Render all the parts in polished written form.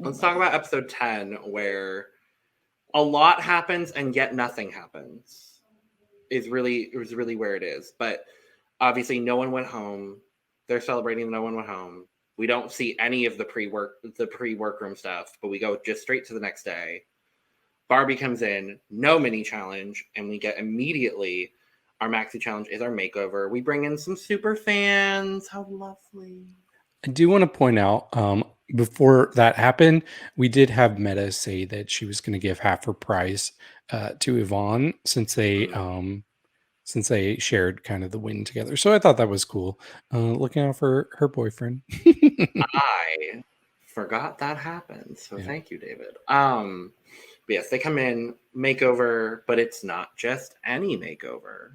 Let's talk about episode 10, where a lot happens and yet nothing happens. Is really where it is. But obviously no one went home. They're celebrating no one went home. We don't see any of the pre-workroom stuff, but we go just straight to the next day. Barbie comes in, no mini challenge, and we get immediately our maxi challenge is our makeover. We bring in some super fans. How lovely. I do want to point out, before that happened, we did have Meta say that she was going to give half her prize to Yvonne since they shared kind of the win together. So I thought that was cool. Looking out for her boyfriend. I forgot that happened. So yeah. Thank you, David. But yes, they come in, makeover, but it's not just any makeover.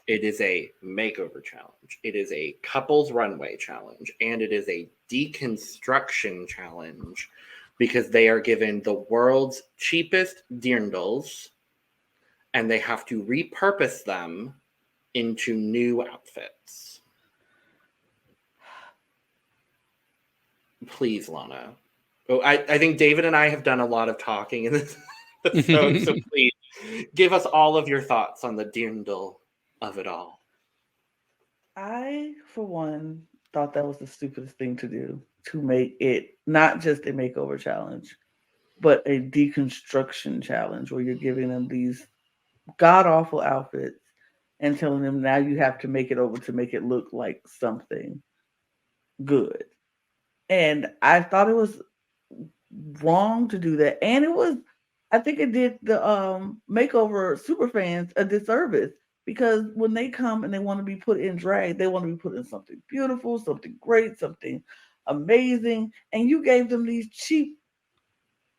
It is a makeover challenge. It is a couples runway challenge. And it is a deconstruction challenge because they are given the world's cheapest dirndls and they have to repurpose them into new outfits. Please, Lana. Oh, I think David and I have done a lot of talking in this episode, so please give us all of your thoughts on the dirndl of it all. I, for one, thought that was the stupidest thing to do, to make it not just a makeover challenge, but a deconstruction challenge where you're giving them these god-awful outfits and telling them now you have to make it over to make it look like something good. And I thought it was wrong to do that. And I think it did the makeover super fans a disservice. Because when they come and they want to be put in drag, they want to be put in something beautiful, something great, something amazing. And you gave them these cheap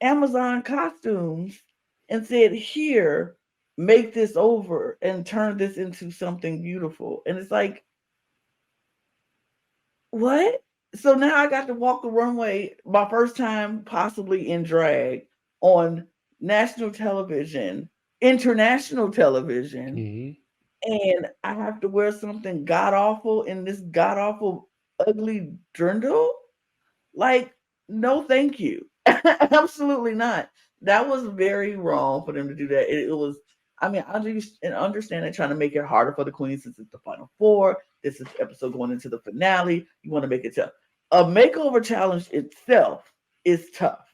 Amazon costumes and said, here, make this over and turn this into something beautiful. And it's like, what? So now I got to walk the runway, my first time possibly in drag, on national television, international television. Mm-hmm. And I have to wear something god-awful in this god-awful, ugly dirndl? Like, no thank you. Absolutely not. That was very wrong for them to do that. It was, I understand they're trying to make it harder for the queens since it's the final four. This is the episode going into the finale. You want to make it tough. A makeover challenge itself is tough.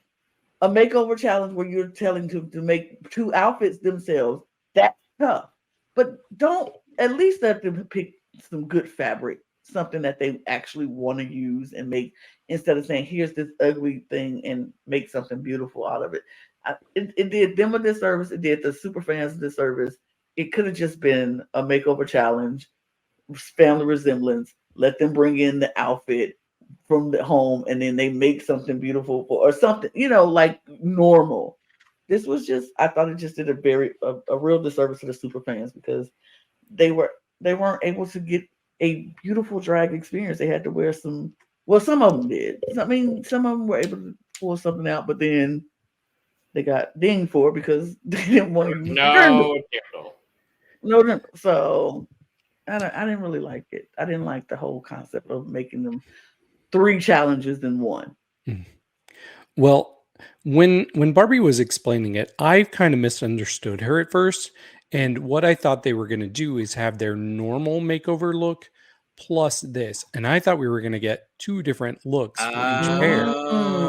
A makeover challenge where you're telling to make two outfits themselves, that's tough. But don't, at least let them pick some good fabric, something that they actually want to use and make, instead of saying, here's this ugly thing and make something beautiful out of it. It did them a disservice. It did the super fans a disservice. It could have just been a makeover challenge, family resemblance. Let them bring in the outfit from the home and then they make something beautiful or something, like normal. This was just, I thought it just did a real disservice to the super fans because they weren't able to get a beautiful drag experience. They had to wear some of them did. Some of them were able to pull something out, but then they got dinged for it because they didn't want to use No, so I didn't really like it. I didn't like the whole concept of making them 3 challenges in one. Well, when Barbie was explaining it, I kind of misunderstood her at first. And what I thought they were going to do is have their normal makeover look plus this. And I thought we were going to get 2 different looks for each pair.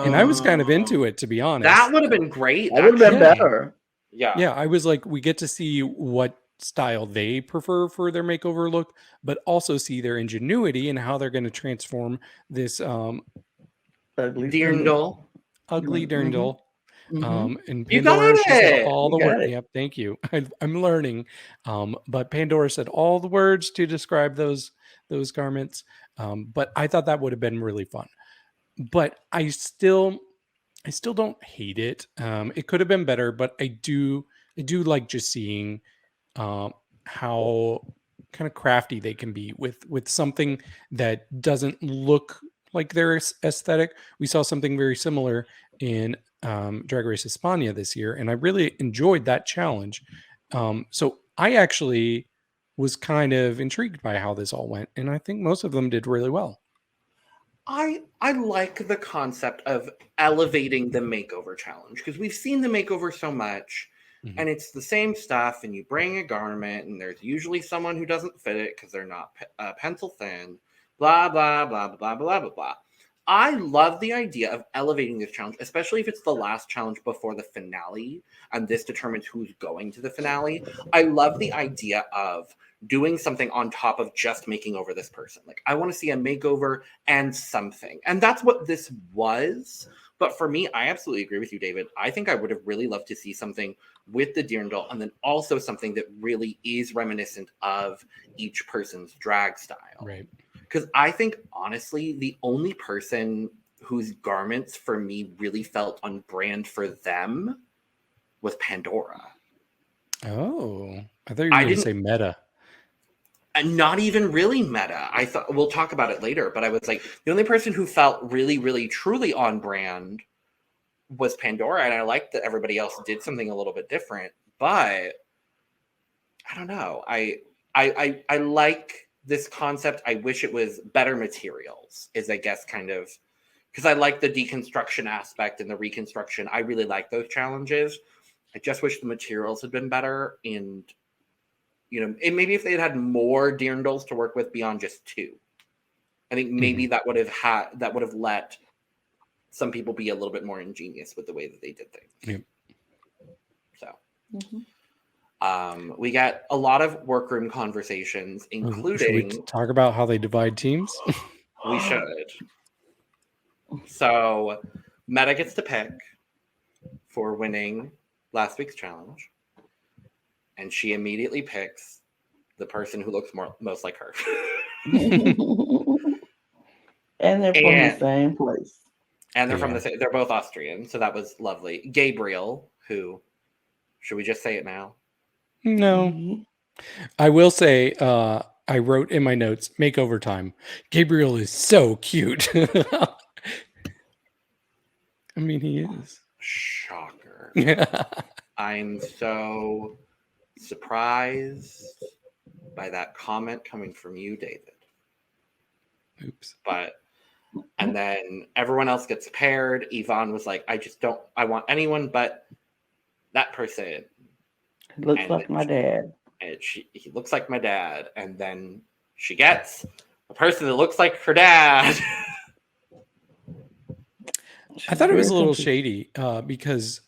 And I was kind of into it, to be honest. That would have been great. That would have been better. Yeah. Yeah, I was like, we get to see what style they prefer for their makeover look, but also see their ingenuity and how they're going to transform this ugly dirndl. Ugly dirndl. Mm-hmm. And Pandora said all the words. Yep, thank you. I'm learning. But Pandora said all the words to describe those garments. But I thought that would have been really fun. But I still don't hate it. It could have been better, but I do like just seeing how kind of crafty they can be with something that doesn't look like their aesthetic. We saw something very similar in Drag Race España this year, and I really enjoyed that challenge. So I actually was kind of intrigued by how this all went, and I think most of them did really well. I like the concept of elevating the makeover challenge because we've seen the makeover so much, and it's the same stuff. And you bring a garment, and there's usually someone who doesn't fit it because they're not pencil thin. Blah blah blah blah blah blah blah. I love the idea of elevating this challenge, especially if it's the last challenge before the finale, and this determines who's going to the finale. I love the idea of doing something on top of just making over this person. Like, I want to see a makeover and something. And that's what this was. But for me, I absolutely agree with you, David. I think I would have really loved to see something with the dirndl and then also something that really is reminiscent of each person's drag style. Right. Because I think, honestly, the only person whose garments for me really felt on brand for them was Pandora. Oh, I thought you were going to say Meta. And not even really Meta. I thought we'll talk about it later, but I was like, the only person who felt really, really, truly on brand was Pandora, and I liked that everybody else did something a little bit different. But I don't know. I like this concept. I wish it was better materials. Is I guess kind of because I like the deconstruction aspect and the reconstruction. I really like those challenges. I just wish the materials had been better and. And maybe if they had more dirndls to work with beyond just 2, I think maybe that would have let some people be a little bit more ingenious with the way that they did things. Yep. So, we got a lot of workroom conversations, including. Should we talk about how they divide teams? We should. So, Meta gets to pick for winning last week's challenge. And she immediately picks the person who looks most like her. And they're from the same place. And they're from the same. They're both Austrian, so that was lovely. Gabriel, who should we just say it now? No. I will say, I wrote in my notes, makeover time. Gabriel is so cute. I mean, he is. Shocker. I'm so surprised by that comment coming from you, David. Oops. And then everyone else gets paired. Yvonne was like, I want anyone but that person. Looks like my dad. And he looks like my dad. And then she gets a person that looks like her dad. I thought it was a little shady because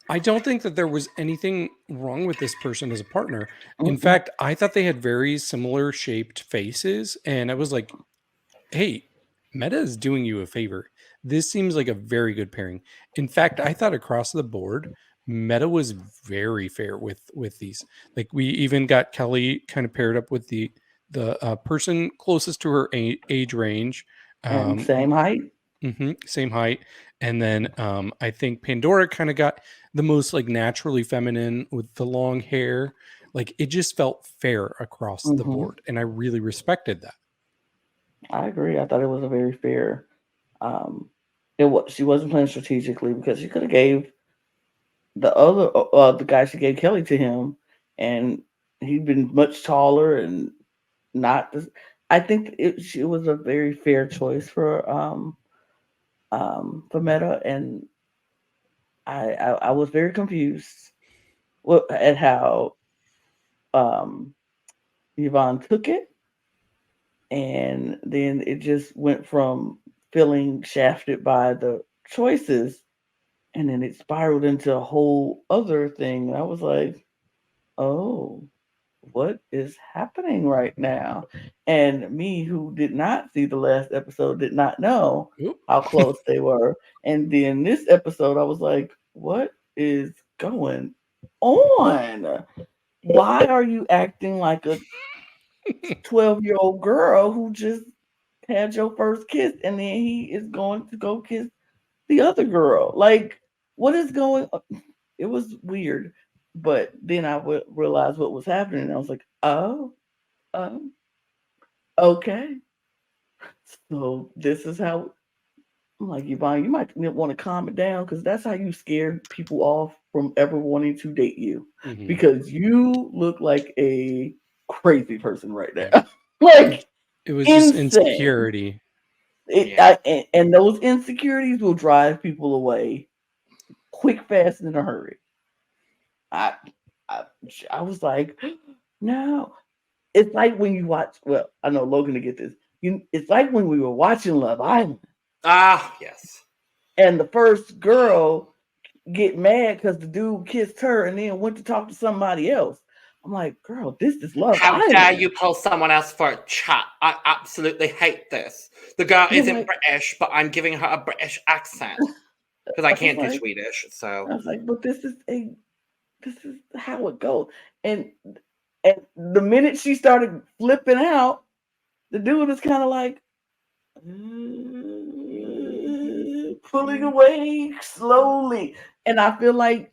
I don't think that there was anything wrong with this person as a partner. In fact, I thought they had very similar shaped faces. And I was like, hey, Meta is doing you a favor. This seems like a very good pairing. In fact, I thought across the board, Meta was very fair with these. Like, we even got Kelly kind of paired up with the person closest to her age range. Same height. Same height. And then I think Pandora kind of got the most like naturally feminine with the long hair. Like, it just felt fair across the board. And I really respected that. I agree. I thought it was a very fair. She wasn't playing strategically because she could have gave the guy she gave Kelly to him, and he'd been much taller and not. I think it was a very fair choice for Meta, and I was very confused at how Yvonne took it, and then it just went from feeling shafted by the choices, and then it spiraled into a whole other thing. I was like, oh, what is happening right now? And me, who did not see the last episode, did not know how close they were. And then this episode, I was like, what is going on? Why are you acting like a 12-year-old girl who just had your first kiss and then he is going to go kiss the other girl? Like, what is going on? It was weird. But then I realized what was happening. And I was like, oh, okay. So this is how I'm like, Yvonne, you might want to calm it down because that's how you scare people off from ever wanting to date you. Because you look like a crazy person right now. Like it was just insane. insecurity. And those insecurities will drive people away quick, fast, and in a hurry. I was like, no. It's like when you watch. Well, I know Logan to get this. It's like when we were watching Love Island. Ah, yes. And the first girl get mad because the dude kissed her and then went to talk to somebody else. I'm like, girl, this is Love Island. How dare you pull someone else for a chat? I absolutely hate this. The girl isn't British, but I'm giving her a British accent because I can't do Swedish. So I was like, but this is how it goes. And the minute she started flipping out, the dude is kind of like pulling away slowly. And I feel like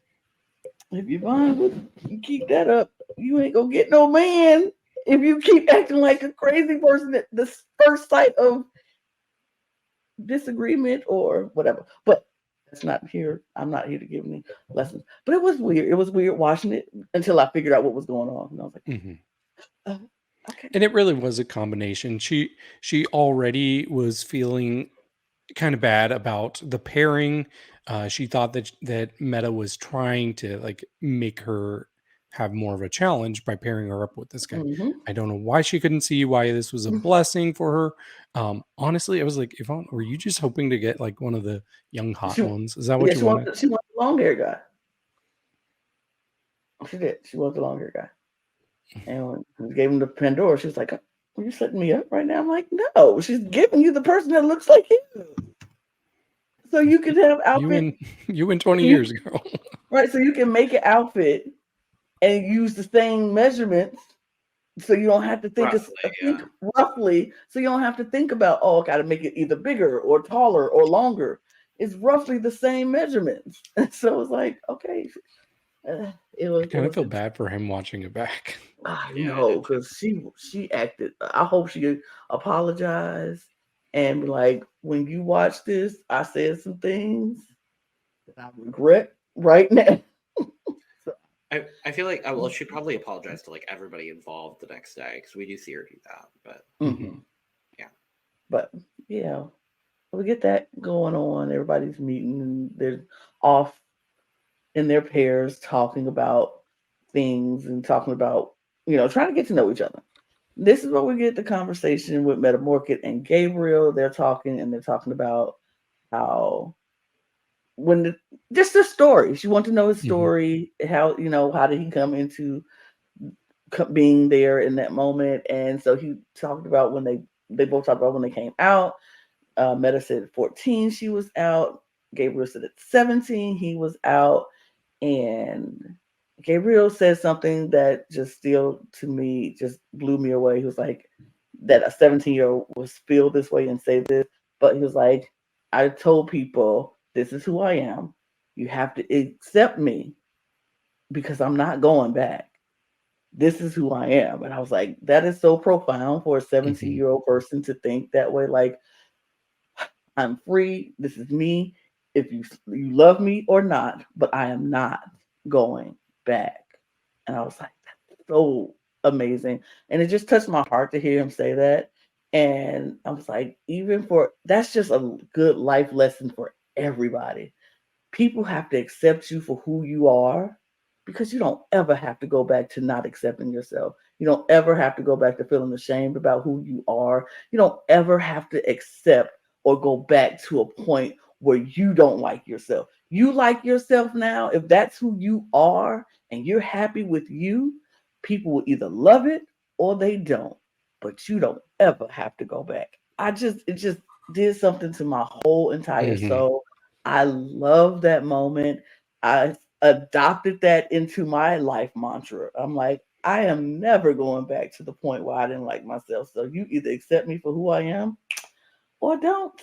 if you keep that up, you ain't gonna get no man. If you keep acting like a crazy person at the first sight of disagreement or whatever. But that's not here. I'm not here to give any lessons. But it was weird. It was weird watching it until I figured out what was going on. And I was like, okay. And it really was a combination. She already was feeling kind of bad about the pairing. She thought that Meta was trying to like make her have more of a challenge by pairing her up with this guy. I don't know why she couldn't see why this was a blessing for her. Honestly, I was like, Yvonne, were you just hoping to get like one of the young hot ones? Is that what you wanted? She wanted the long hair guy. She did. She wanted the long hair guy. And when we gave him the Pandora, she was like, are you setting me up right now? I'm like, no, she's giving you the person that looks like you. So you can have outfit. You win 20 years ago. Right. So you can make an outfit and use the same measurements. So you don't have to think roughly. So you don't have to think about, I got to make it either bigger or taller or longer. It's roughly the same measurements. And so it's like, okay. I kind of feel bad for him watching it back. I know, because she acted. I hope she apologized and be like, when you watch this, I said some things that I regret right now. I feel like she probably apologized to like everybody involved the next day because we do see her do that. But we get that going on. Everybody's meeting and they're off in their pairs talking about things and talking about, trying to get to know each other. This is where we get the conversation with Metamorkid and Gabriel. They're talking about how just the story. She wanted to know his story, how did he come into being there in that moment. And so he talked about when they both talked about when they came out. Meta said at 14 she was out. Gabriel said at 17 he was out. And Gabriel said something that just still to me just blew me away. He was like, that a 17-year-old would feel this way and say this, but he was like, I told people this is who I am. You have to accept me because I'm not going back. This is who I am. And I was like, that is so profound for a 17-year-old person to think that way. Like, I'm free. This is me. If you love me or not, but I am not going back. And I was like, that's so amazing. And it just touched my heart to hear him say that. And I was like, that's just a good life lesson for everybody. People have to accept you for who you are because you don't ever have to go back to not accepting yourself. You don't ever have to go back to feeling ashamed about who you are. You don't ever have to accept or go back to a point where you don't like yourself. You like yourself now. If that's who you are and you're happy with you, people will either love it or they don't. But you don't ever have to go back. It just did something to my whole entire soul. I love that moment. I adopted that into my life mantra. I'm like, I am never going back to the point where I didn't like myself. So you either accept me for who I am or don't,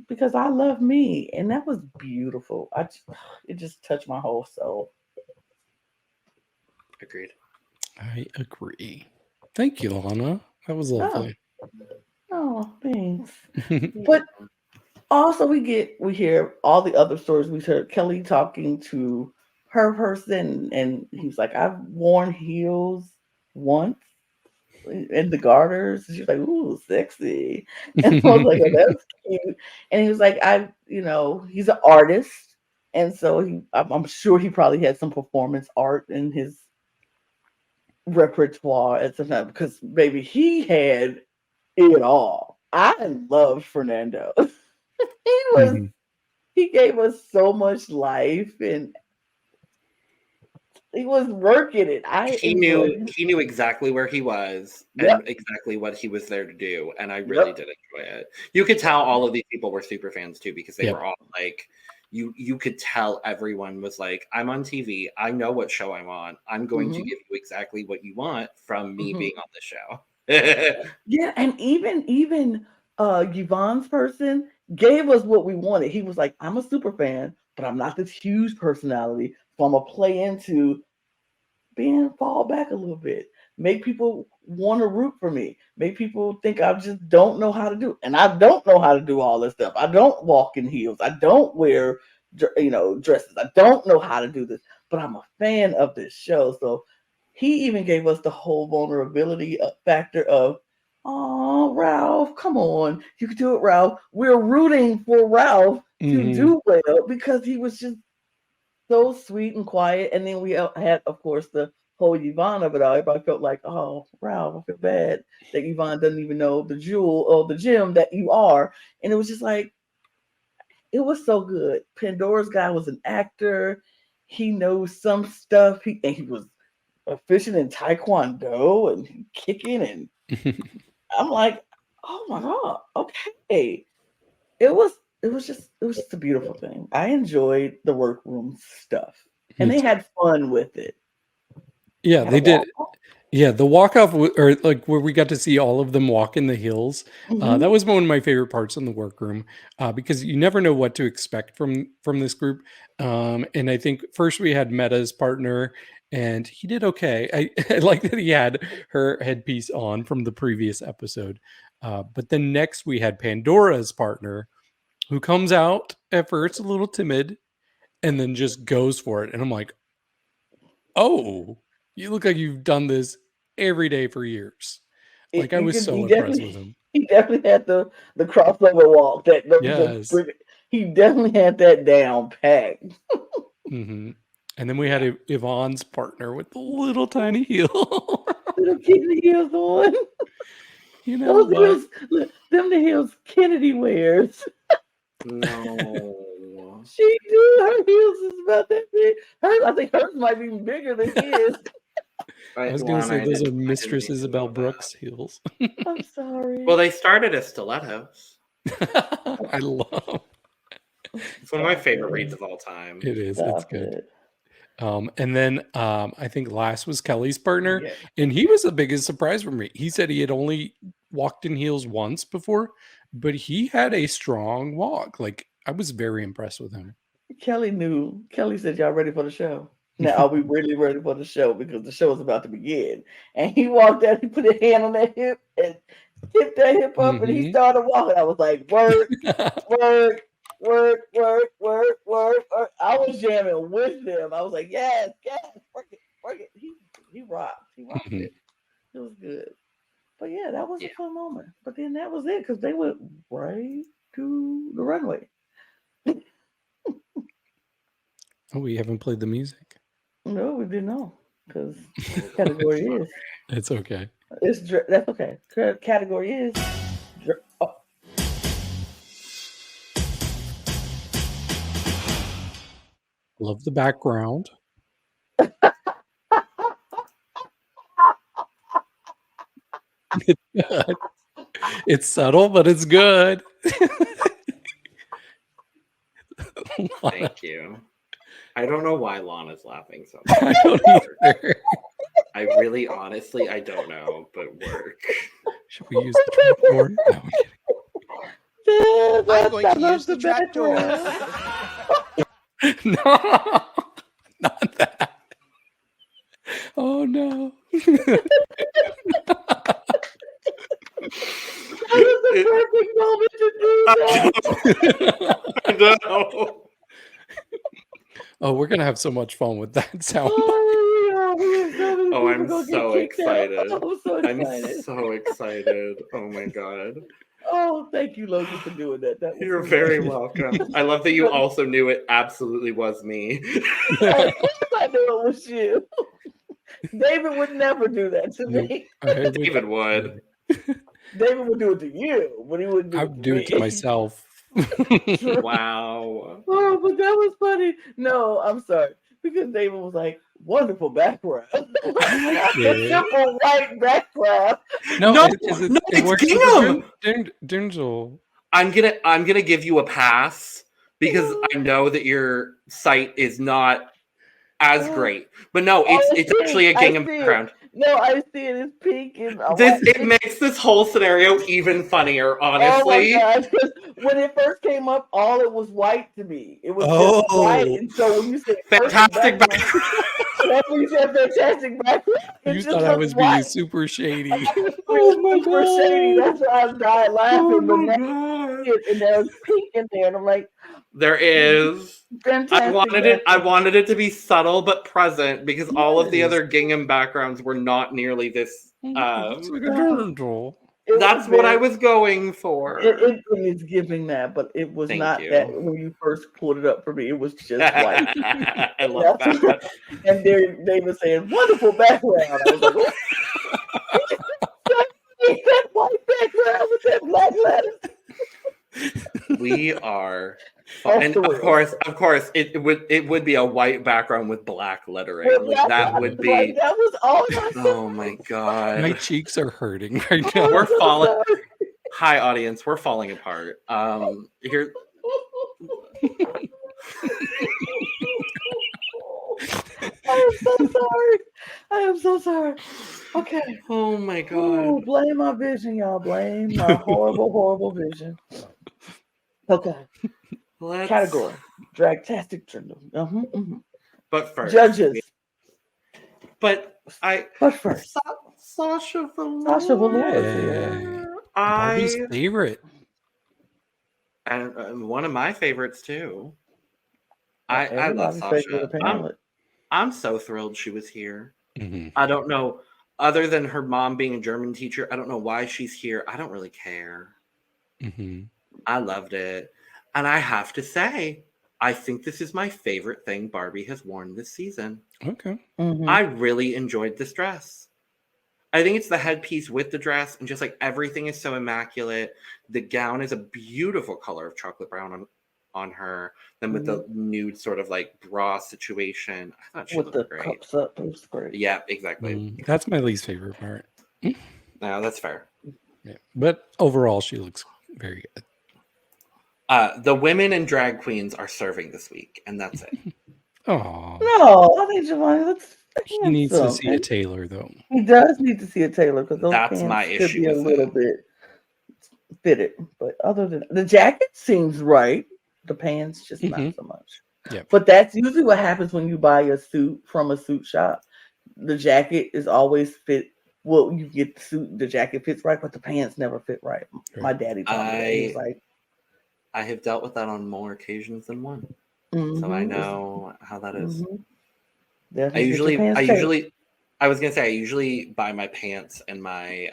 because I love me. And that was beautiful. It just touched my whole soul. Agreed. I agree. Thank you, Lana. That was lovely. Oh, thanks. But also we hear all the other stories. We heard Kelly talking to her person, and he's like, I've worn heels once in the garters. And she's like, ooh, sexy. And I was like, oh, that's cute. And he was like, he's an artist. And so I'm sure he probably had some performance art in his repertoire at some time, because baby, he had it all. I love Fernando. He gave us so much life, and he was working it. He knew exactly where he was and exactly what he was there to do, and I really did enjoy it. You could tell all of these people were super fans too, because they were all like, you could tell everyone was like, I'm on TV, I know what show I'm on, I'm going to give you exactly what you want from me being on the show. Yeah, and even Yvonne's person gave us what we wanted. He was like, I'm a super fan, but I'm not this huge personality, so I'm gonna play into fall back a little bit, make people want to root for me, make people think I just don't know how to do it. And I don't know how to do all this stuff. I don't walk in heels, I don't wear dresses, I don't know how to do this, but I'm a fan of this show. So he even gave us the whole vulnerability factor of, oh, Ralph, come on, you can do it, Ralph. We're rooting for Ralph to do well, because he was just so sweet and quiet. And then we had, of course, the whole Yvonne of it all. Everybody felt like, oh, Ralph, I feel bad that Yvonne doesn't even know the jewel or the gem that you are. And it was just like, it was so good. Pandora's guy was an actor. He knows some stuff. He was efficient in Taekwondo and kicking. And I'm like, oh my God, okay. It was just a beautiful thing. I enjoyed the workroom stuff, and they had fun with it. Yeah, they did. Yeah, the walk off, or like where we got to see all of them walk in the hills. That was one of my favorite parts in the workroom, because you never know what to expect from this group. And I think first we had Meta's partner, and he did okay. I like that he had her headpiece on from the previous episode. But then next we had Pandora's partner, who comes out at first a little timid and then just goes for it. And I'm like, oh, you look like you've done this every day for years. Like, I was so impressed with him. He definitely had the crossover walk. He definitely had that down packed. And then we had Yvonne's partner with the little tiny heel. Little kitten heels on. You know, those heels, them the heels Kennedy wears. No. She do. Her heels is about that big. I think hers might be bigger than his. I was going to say those are Mistress Isabel Brooks heels. I'm sorry. Well, they started as stilettos. I love. It's one of my favorite reads of all time. It is. It's good. And then I think last was Kelly's partner, and he was the biggest surprise for me. He said he had only walked in heels once before, but he had a strong walk. Like, I was very impressed with him. Kelly knew. Kelly said, y'all ready for the show? Now, are we really ready for the show? Because the show is about to begin. And he walked out, he put his hand on that hip and tipped that hip up, and he started walking. I was like, work, work, work, work, work, work, work. I was jamming with them. I was like, yes, work it, work it. He rocked. He rocked it. It was good. But yeah, that was a fun moment. But then that was it, because they went right to the runway. Oh, we haven't played the music. No, we didn't know, because category is. It's okay. That's okay. Category is. Love the background. It's good. It's subtle, but it's good. Thank you. I don't know why Lana's laughing so much. I don't either. I really, honestly, I don't know, but work. Should we use the trapdoor? No, I'm going to use the trapdoor. No, not that. Oh no. That was perfect moment to do that. I know. Oh, we're gonna have so much fun with that sound. Oh, I'm so excited. I'm so excited. I'm so excited. Oh my god. Oh, thank you, Logan, for doing that. That was You're so very nice. welcome. I love that you also knew it absolutely was me. Of course I knew it was you. David would never do that to me. David would. David would do it to you, but he wouldn't do I it to would do me. it to myself. Wow. Oh, but that was funny. No, I'm sorry. Because David was like, wonderful background. The simple white background. No, it it's works gingham. with the dirndl. I'm gonna give you a pass because I know that your site is not as great. But no, it's actually a gingham background. No, I see it. It's pink and It makes this whole scenario even funnier, honestly. Oh my God. When it first came up, all it was white to me. It was just white. And so when you said fantastic background. that's when you said fantastic background. You thought I was being super shady. Oh my God. Shady. That's why I died laughing. Oh but my now, God. and there was pink in there, and I'm like, there is. fantastic. I wanted it to be subtle but present because all of the other gingham backgrounds were not nearly this. It's like a dirndl. That's what I was going for. It is giving that, but it was not that when you first pulled it up for me. It was just white. I love that. And they were saying, wonderful background. I was like, what? That white background with that black letters. We are. And of course, it would be a white background with black lettering. That would be. Right, that was all. Oh my God! My cheeks are hurting right now. We're falling. Hi, audience. We're falling apart. Here. I am so sorry. Okay. Oh my God. Oh, blame my vision, y'all. Blame my horrible vision. Okay. Category. Dragtastic journal. But first. Judges. But first. Sasha Velour. Sasha Velour. Barbie's favorite. And one of my favorites too. I love Sasha. I'm so thrilled she was here. Mm-hmm. I don't know, other than her mom being a German teacher, I don't know why she's here. I don't really care. Mm-hmm. I loved it. And I have to say, I think this is my favorite thing Barbie has worn this season. Okay. Mm-hmm. I really enjoyed this dress. I think it's the headpiece with the dress, and just like everything is so immaculate. The gown is a beautiful color of chocolate brown on her. Then with the nude sort of like bra situation, I thought she looked great. With the cups up, it was great. Yeah, exactly. That's my least favorite part. No, that's fair. Yeah, but overall, she looks very good. The women and drag queens are serving this week, and that's it. Oh no, I think Giovanni looks. He needs to see a tailor, though. He does need to see a tailor because those that's pants my could issue be a with little bit fitted. But other than the jacket seems right, the pants just not so much. Yeah, but that's usually what happens when you buy a suit from a suit shop. The jacket is always fit. Well, you get the suit, the jacket fits right, but the pants never fit right. My daddy told me that. He was like, I have dealt with that on more occasions than one, so I know how that is. I usually buy my pants and my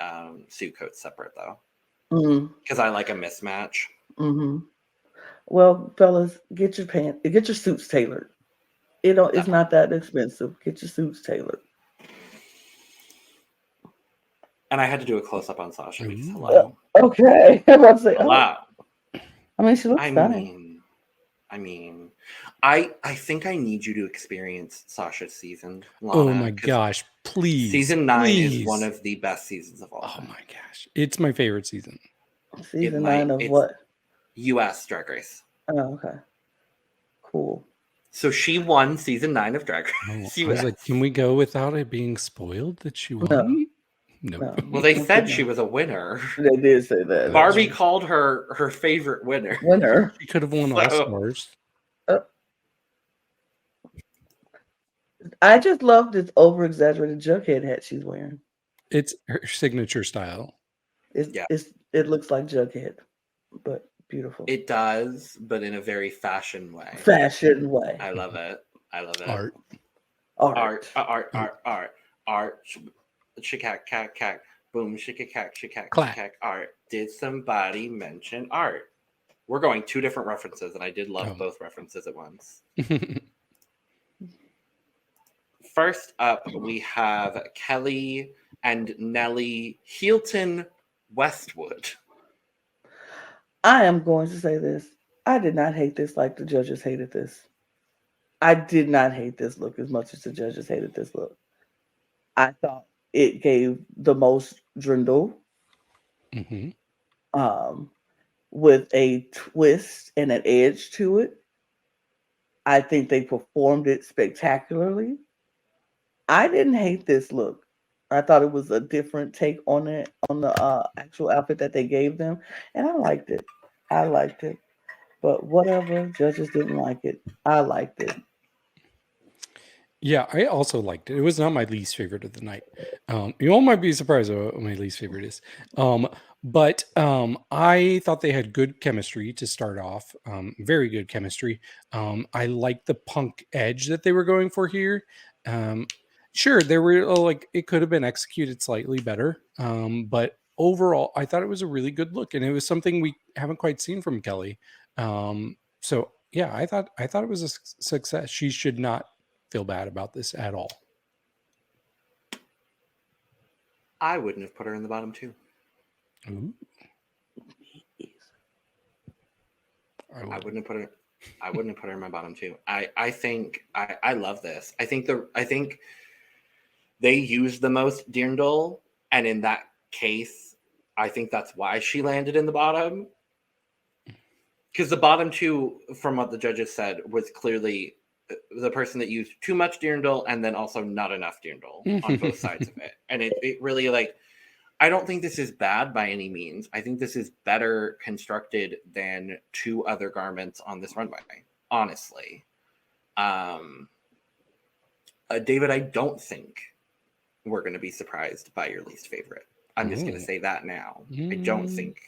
suit coats separate though, because I like a mismatch. Well, fellas, get your suits tailored. It's not that expensive. Get your suits tailored. And I had to do a close up on Sasha because hello. Okay, I'm about to say hello. I mean, she looks stunning. I think I need you to experience Sasha's season. Lana, oh my gosh, please. Season 9 is one of the best seasons of all time. Oh my gosh. It's my favorite season. Season 9 of what? US Drag Race. Oh, okay. Cool. So she won season 9 of Drag Race. I was like, can we go without it being spoiled that she won? No. Well, they said she was a winner. They did say that. Barbie called her favorite winner. She could have won All Stars. I just love this over-exaggerated Jughead hat she's wearing. It's her signature style. It's It looks like Jughead, but beautiful. It does, but in a very fashion way. Fashion way. I love it. I love it. Art. Shikack, cack, cack. Boom, shikack, shikack, Clack. shikack. Art. Did somebody mention art? We're going two different references, and I did love both references at once. First up, we have Kelly and Nellie Heelton Westwood. I am going to say this. I did not hate this like the judges hated this. I did not hate this look as much as the judges hated this look. I thought it gave the most dirndl, with a twist and an edge to it. I think they performed it spectacularly. I didn't hate this look. I thought it was a different take on it, on the actual outfit that they gave them, and I liked it. But whatever, judges didn't like it. I liked it. Yeah, I also liked it. It was not my least favorite of the night. You all might be surprised at what my least favorite is. But I thought they had good chemistry to start off. Very good chemistry. I liked the punk edge that they were going for here. Sure, there were it could have been executed slightly better. But overall, I thought it was a really good look, and it was something we haven't quite seen from Kelly. So yeah, I thought it was a success. She should not feel bad about this at all. I wouldn't have put her in the bottom two. Ooh. I wouldn't have put her in my bottom two. I think I love this. I think they used the most dirndl, and in that case, I think that's why she landed in the bottom. Because the bottom two, from what the judges said, was clearly the person that used too much dirndl and then also not enough dirndl on both sides of it. And it really, I don't think this is bad by any means. I think this is better constructed than two other garments on this runway, honestly. David, I don't think we're going to be surprised by your least favorite. I'm just going to say that now. I don't think.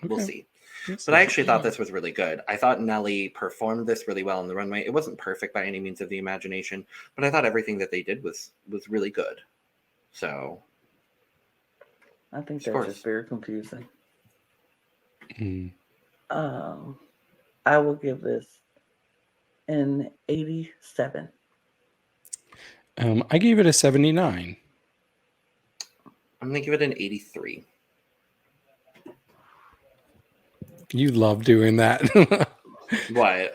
We'll see. But I actually thought this was really good. I thought Nellie performed this really well on the runway. It wasn't perfect by any means of the imagination, but I thought everything that they did was really good. So I think that's just very confusing. I will give this an 87. I gave it a 79. I'm going to give it an 83. You love doing that. What?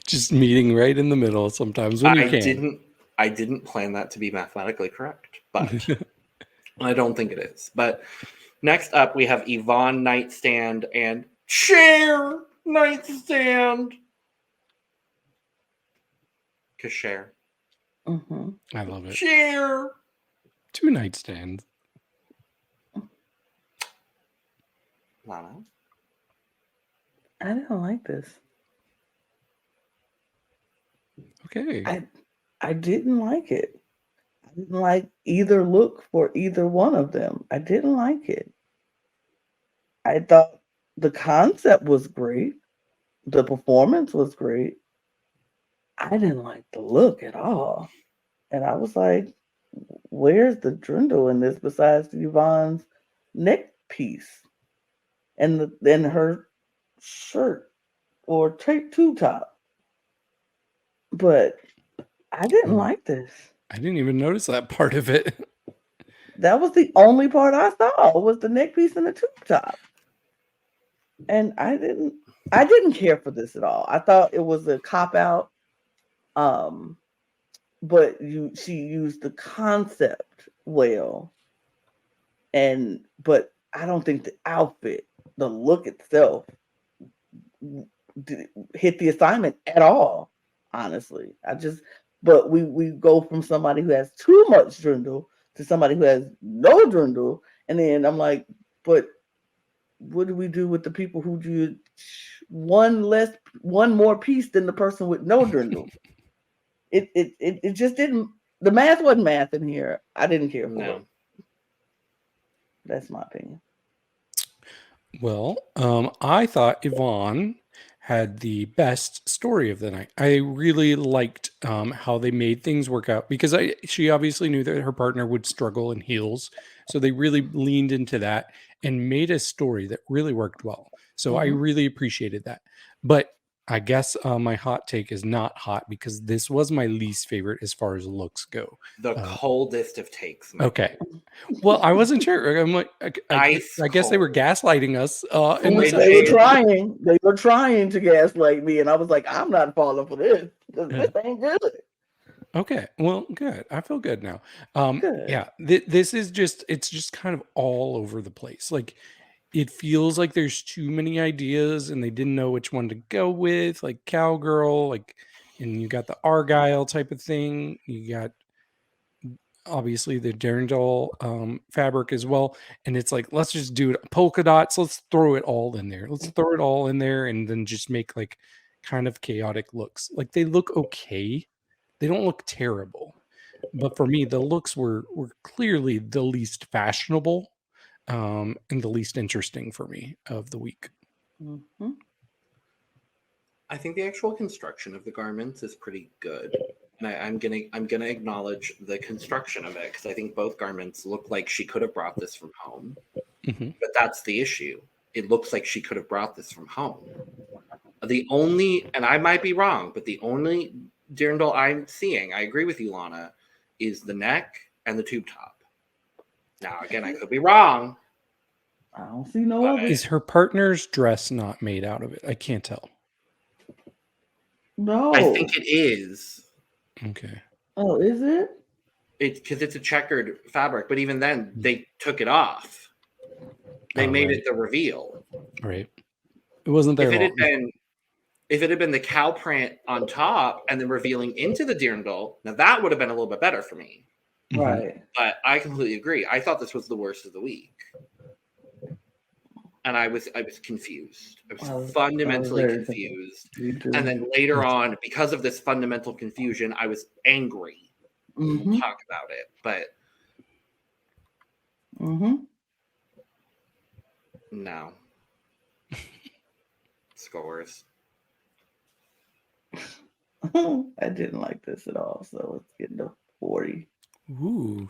Just meeting right in the middle sometimes when you can. I didn't plan that to be mathematically correct, but I don't think it is. But next up, we have Yvonne Nightstand and Cher Nightstand. Because Cher. I love it. Cher. 2 nightstands. Lana. I didn't like this. Okay. I didn't like it. I didn't like either look for either one of them. I didn't like it. I thought the concept was great. The performance was great. I didn't like the look at all. And I was like, where's the dirndl in this besides Yvonne's neck piece and her shirt or tube top? But I didn't like this. I didn't even notice that part of it. That was the only part I saw was the neck piece and the tube top. And I didn't care for this at all. I thought it was a cop-out. But she used the concept well. But I don't think the outfit, the look itself, hit the assignment at all, honestly. But we go from somebody who has too much dirndl to somebody who has no dirndl, and then I'm like, but what do we do with the people who do one more piece than the person with no dirndl? It just didn't. The math wasn't math in here. I didn't care for it. That's my opinion. Well, I thought Yvonne had the best story of the night. I really liked how they made things work out because she obviously knew that her partner would struggle in heels. So they really leaned into that and made a story that really worked well. So I really appreciated that. But I guess my hot take is not hot because this was my least favorite as far as looks go. The coldest of takes. Okay. Well, I wasn't sure. I'm like, I guess they were gaslighting us. They were trying to gaslight me, and I was like, I'm not falling for this. This ain't good. Okay, well, good. I feel good now. Good. Yeah, this is it's just kind of all over the place. Like, it feels like there's too many ideas, and they didn't know which one to go with. Like cowgirl, and you got the Argyle type of thing. You got obviously the dirndl fabric as well, and it's like, let's just do it polka dots. Let's throw it all in there. Let's throw it all in there, and then just make like kind of chaotic looks. Like they look okay. They don't look terrible, but for me, the looks were clearly the least fashionable, and the least interesting for me of the week. Mm-hmm. I think the actual construction of the garments is pretty good, and I'm gonna acknowledge the construction of it because I think both garments look like she could have brought this from home, but that's the issue. It looks like she could have brought this from home. And I might be wrong, but the only dirndl I'm seeing, I agree with you, Lana, is the neck and the tube top. Now, again, I could be wrong. I don't see no other. Is her partner's dress not made out of it? I can't tell. No. I think it is. Okay. Oh, is it? Because it's a checkered fabric, but even then, they took it off. They made it the reveal. Right. It wasn't there. If it had been the cow print on top and then revealing into the dirndl, now that would have been a little bit better for me. Right. But I completely agree. I thought this was the worst of the week. And I was confused. I was fundamentally confused. And then later on, because of this fundamental confusion, I was angry. We'll talk about it. But no. Scores. I didn't like this at all, so let's get to 40. Ooh.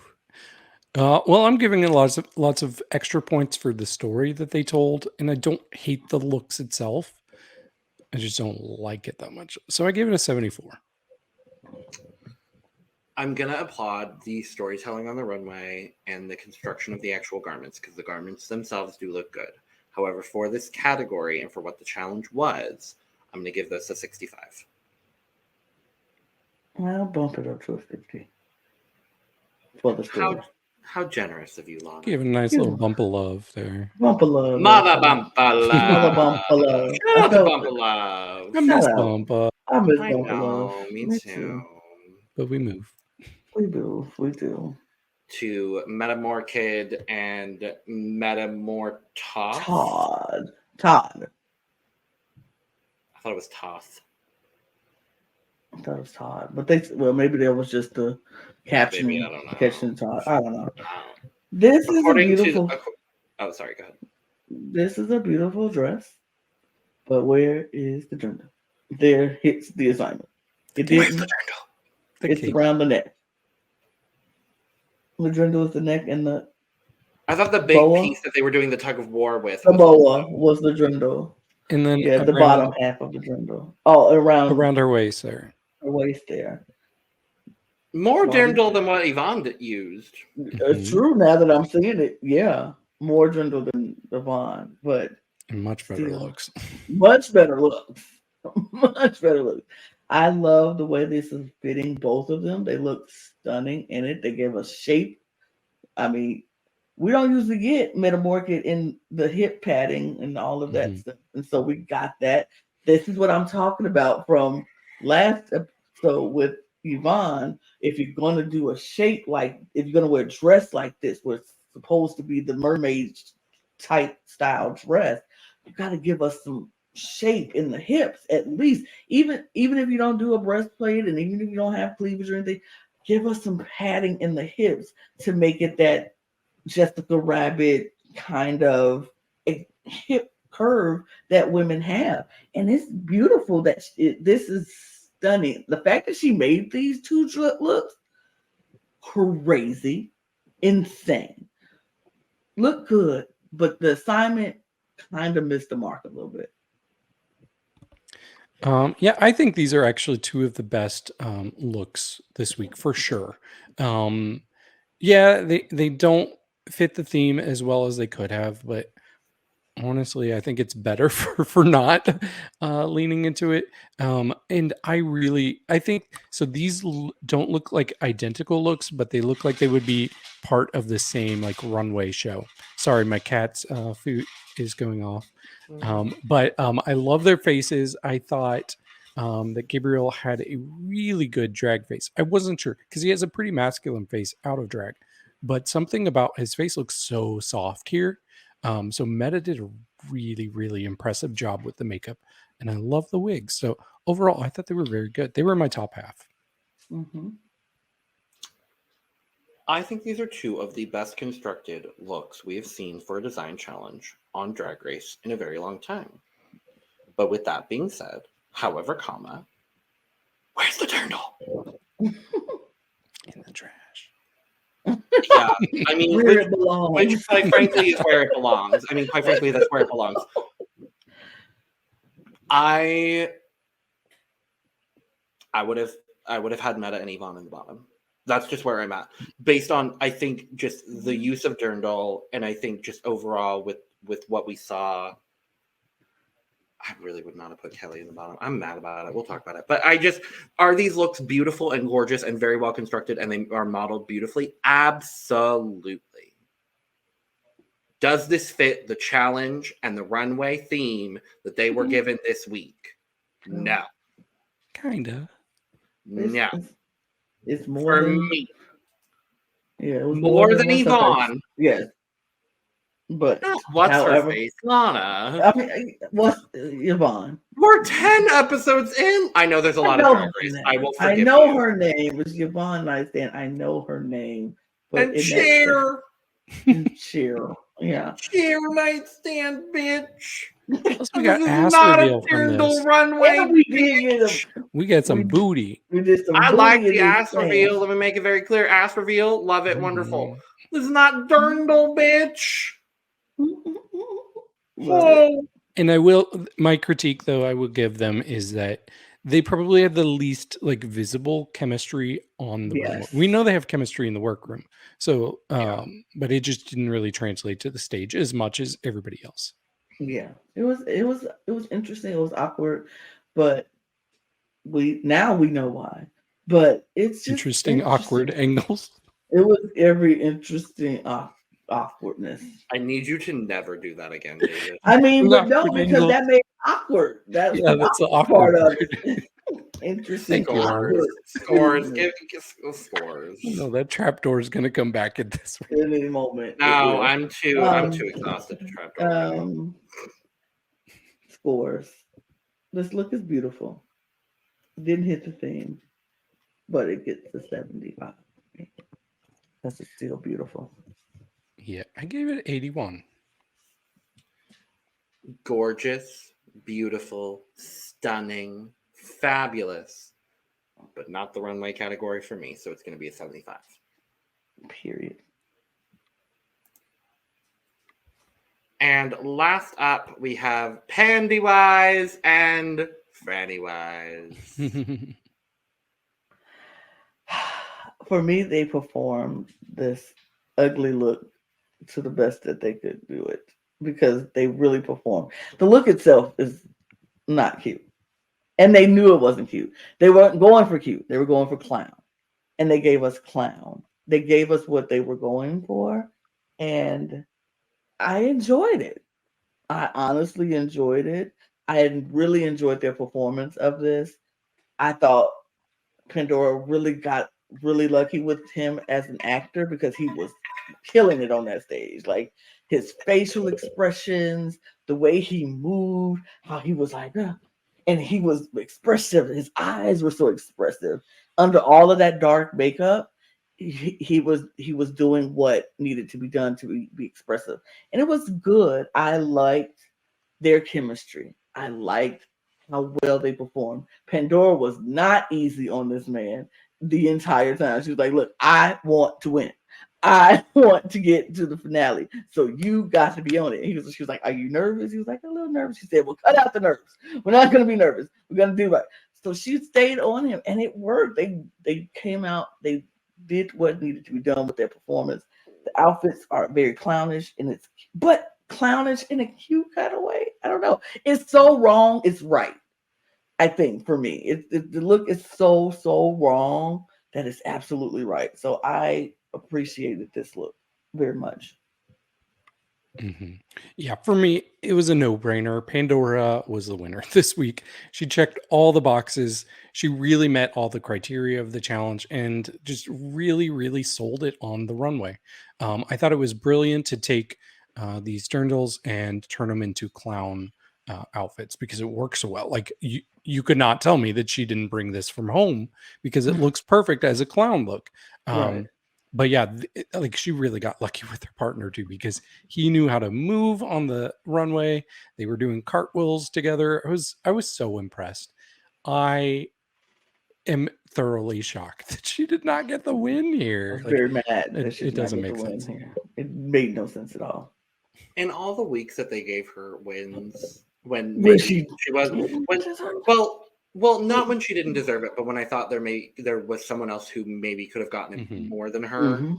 Well, I'm giving it lots of extra points for the story that they told, and I don't hate the looks itself. I just don't like it that much. So I gave it a 74. I'm going to applaud the storytelling on the runway and the construction of the actual garments, because the garments themselves do look good. However, for this category and for what the challenge was, I'm going to give this a 65. I'll bump it up to a 50. For the story. How generous of you, Lana. Give a nice little bump of love there. Bump of love. Mother bump of love. Mother bump of love. Mother bump of love. I miss bump up. I miss bump of love. Me too. But we move. We do. To Metamorkid and Metamortoth. Todd. I thought it was Toth. I thought it was Todd. But maybe there was just the caption. Maybe, I don't know. Catching Todd. I don't know. This is a beautiful. Sorry, go ahead. This is a beautiful dress. But where is the dirndl? There hits the assignment. Where's the dirndl? It's around the neck. The dirndl is the neck and the. I thought the big boa piece that they were doing the tug of war with. The boa was the dirndl. And then the bottom half of the dirndl. Oh, around her waist there. Her waist there. More dirndl than what Yvonne used. It's true now that I'm seeing it. Yeah, more dirndl than Yvonne, but and much better looks. Much better looks. Much better looks. I love the way this is fitting both of them. They look stunning in it. They gave us shape. I mean, we don't usually get Metamorkid in the hip padding and all of that stuff. And so we got that. This is what I'm talking about from last episode with Yvonne. If you're going to do a shape if you're going to wear a dress like this, where it's supposed to be the mermaid type style dress, you got to give us some shape in the hips, at least. Even if you don't do a breastplate and even if you don't have cleavage or anything, give us some padding in the hips to make it that Jessica Rabbit kind of hip curve that women have, and it's beautiful. This is stunning. The fact that she made these two looks crazy, insane, look good, but the assignment kind of missed the mark a little bit. Yeah, I think these are actually two of the best looks this week for sure. Yeah, they don't fit the theme as well as they could have, but honestly, I think it's better for not leaning into it. And I think so. These don't look like identical looks, but they look like they would be part of the same like runway show. Sorry, my cat's food is going off. But I love their faces. I thought that Gabriel had a really good drag face. I wasn't sure because he has a pretty masculine face out of drag, but something about his face looks so soft here. So Meta did a really, really impressive job with the makeup, and I love the wigs. So overall, I thought they were very good. They were in my top half. Mm-hmm. I think these are two of the best constructed looks we have seen for a design challenge on Drag Race in a very long time. But with that being said, however, where's the dirndl? In the trash. Yeah, I mean, Where it belongs. which quite frankly is where it belongs. I mean, quite frankly, that's where it belongs. I would have had Meta and Yvonne in the bottom. That's just where I'm at, based on I think just the use of dirndl, and I think just overall with what we saw. I really would not have put Kelly in the bottom. I'm mad about it. We'll talk about it. But are these looks beautiful and gorgeous and very well constructed, and they are modeled beautifully? Absolutely. Does this fit the challenge and the runway theme that they were given this week? No. Kinda. No. It's more For than me. Yeah, it was More than one Yvonne. Yes. But What's however, her face? Lana. I mean, what's Yvonne? We're 10 episodes in. I know there's a lot of Drag Race. I will forgive I know you. her name is Yvonne Nightstand. I know her name. But And Cher. Cher. Yeah. Cher Nightstand, bitch. Plus we got This is ass not reveal a from this. dirndl runway. And we did get We got some booty. We did some I booty like in the this ass thing. reveal. Let me make it very clear. Ass reveal. Love it. Wonderful. Mhm. This is not dirndl, bitch. Well, And my critique though I will give them is that they probably have the least like visible chemistry on the runway. Yes. We know they have chemistry in the workroom. So Yeah. but it just didn't really translate to the stage as much as everybody else. Yeah, it was interesting. It was awkward, but we know why. But it's just Interesting awkward angles. It was every interesting awkwardness. I need you to never do that again, David. I mean, but Awkward no, because angles. that made it awkward. That's the part awkward of it. Interesting. Thank you, awkward. Scores. Give scores. No, that trapdoor is gonna come back at this one. In any moment. No, I'm too exhausted to try to Scores. This look is beautiful. Didn't hit the theme, but it gets the 75. That's still beautiful. Yeah, I gave it 81. Gorgeous, beautiful, stunning, fabulous, but not the runway category for me, so it's going to be a 75. Period. And last up, we have Pandywise and Frannywise. For me, they performed this ugly look to the best that they could do it because they really performed. The look itself is not cute. And they knew it wasn't cute. They weren't going for cute. They were going for clown. And they gave us clown. They gave us what they were going for. And I enjoyed it. I honestly enjoyed it. I really enjoyed their performance of this. I thought Pandora really got really lucky with him as an actor because he was killing it on that stage. Like his facial expressions, the way he moved, how he was like, and he was expressive. His eyes were so expressive under all of that dark makeup. he was doing what needed to be done to be expressive, and it was good. I liked their chemistry. I liked how well they performed. Pandora was not easy on this man the entire time. She was like, "Look, I want to win. I want to get to the finale. So you got to be on it." She was like, "Are you nervous?" He was like, "A little nervous." She said, "Well, cut out the nerves. We're not going to be nervous. We're going to do right." So she stayed on him, and it worked. They came out. They did what needed to be done with their performance. The outfits are very clownish, but clownish in a cute kind of way. I don't know. It's so wrong. It's right. I think for me, the look is so wrong that it's absolutely right. So I appreciated this look very much. Mm-hmm. Yeah, for me, it was a no-brainer. Pandora was the winner this week. She checked all the boxes. She really met all the criteria of the challenge and just really, really sold it on the runway. I thought it was brilliant to take these dirndls and turn them into clown outfits because it works so well. Like you could not tell me that she didn't bring this from home because it looks perfect as a clown look. Right. But yeah, like she really got lucky with her partner too, because he knew how to move on the runway. They were doing cartwheels together. I was so impressed. I am thoroughly shocked that she did not get the win here. I'm very mad that she it doesn't did make not get the sense win here. It made no sense at all. In all the weeks that they gave her wins, when she was well, not when she didn't deserve it, but when I thought there was someone else who maybe could have gotten it more than her. Mm-hmm.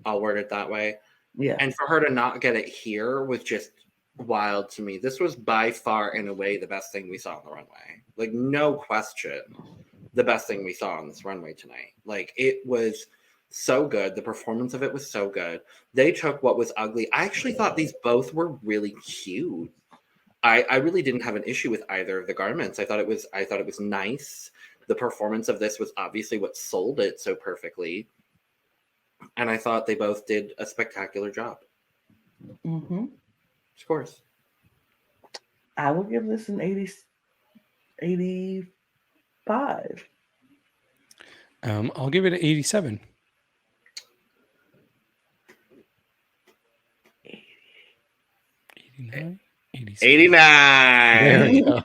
I'll word it that way. Yeah. And for her to not get it here was just wild to me. This was by far, in a way, the best thing we saw on the runway. Like, no question, the best thing we saw on this runway tonight. Like, it was so good. The performance of it was so good. They took what was ugly. I actually thought these both were really cute. I really didn't have an issue with either of the garments. I thought it was nice. The performance of this was obviously what sold it so perfectly. And I thought they both did a spectacular job. Mm-hmm. Scores. I would give this an 85. I'll give it an 87. 89? 89. There we go.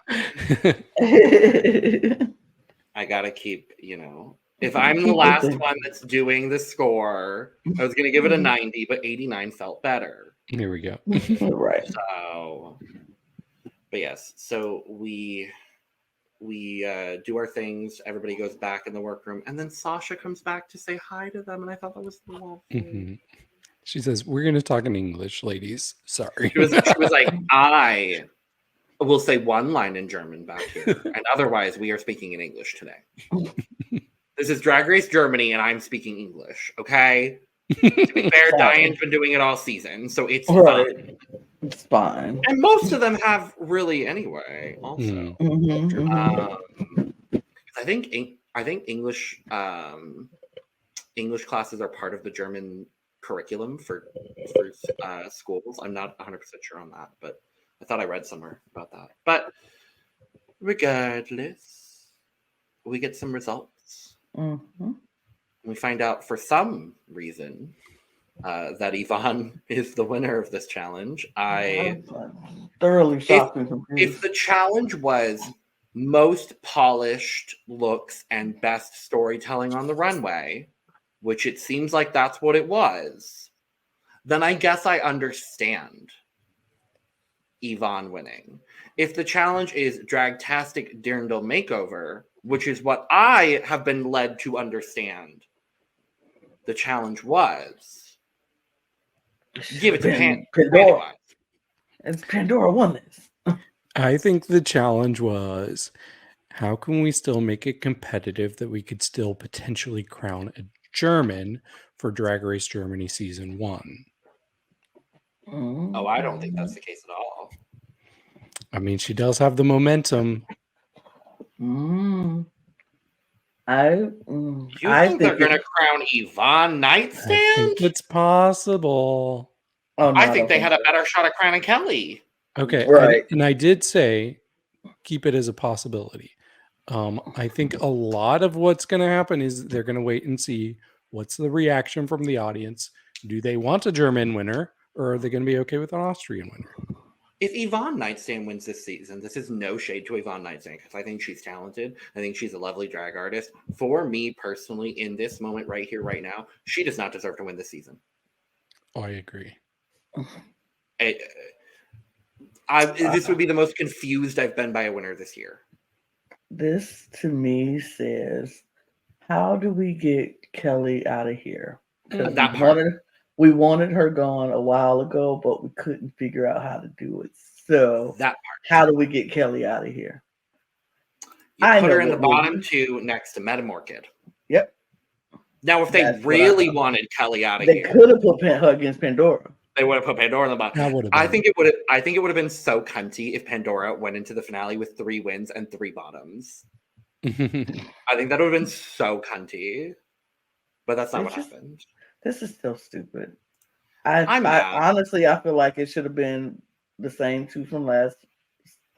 I gotta keep, if I'm the last one that's doing the score, I was gonna give it a 90, but 89 felt better. Here we go. Right. So, but yes, so we do our things. Everybody goes back in the workroom, and then Sasha comes back to say hi to them, and I thought that was lovely. Mm-hmm. She says, "We're going to talk in English, ladies. Sorry." She was like, "I will say one line in German back here, and otherwise we are speaking in English today. This is Drag Race Germany, and I'm speaking English. Okay." To be fair, Diane's been doing it all season, so it's fine. It's fine. And most of them have really anyway. Also, I think English classes are part of the German curriculum for schools. I'm not 100% sure on that, but I thought I read somewhere about that. But regardless, we get some results. Mm-hmm. We find out for some reason that Yvonne is the winner of this challenge. I thoroughly shocked and confused. If the challenge was most polished looks and best storytelling on the runway, which it seems like that's what it was, then I guess I understand Yvonne winning. If the challenge is dragtastic dirndl makeover, which is what I have been led to understand the challenge was, give it to Pandora. And Pandora won this. I think the challenge was, how can we still make it competitive that we could still potentially crown a German for Drag Race Germany season 1? Oh, I don't think that's the case at all. I mean, she does have the momentum. You think they're going to crown Yvonne Nightstand? I think it's possible. Oh, no, I think they had a better shot at crowning Kelly. Okay, right. And I did say keep it as a possibility. I think a lot of what's going to happen is they're going to wait and see What's the reaction from the audience? Do they want a German winner, or are they going to be okay with an Austrian winner? If Yvonne Nightstand wins this season, this is no shade to Yvonne Nightstand because I think she's talented. I think she's a lovely drag artist. For me personally, in this moment right here, right now, she does not deserve to win this season. Oh, I agree. This would be the most confused I've been by a winner this year. This to me says, how do we get Kelly out of here? We wanted her gone a while ago, but we couldn't figure out how to do it. So that part. How do we get Kelly out of here? You put her in the bottom two next to Metamorkid. Yep. Now, if they really wanted Kelly out of here, they could have put her against Pandora. They would have put Pandora in the bottom. I think it would have been so cunty if Pandora went into the finale with 3 wins and 3 bottoms. I think that would have been so cunty, but that's not what happened. This is still stupid. I honestly, I feel like it should have been the same 2 from last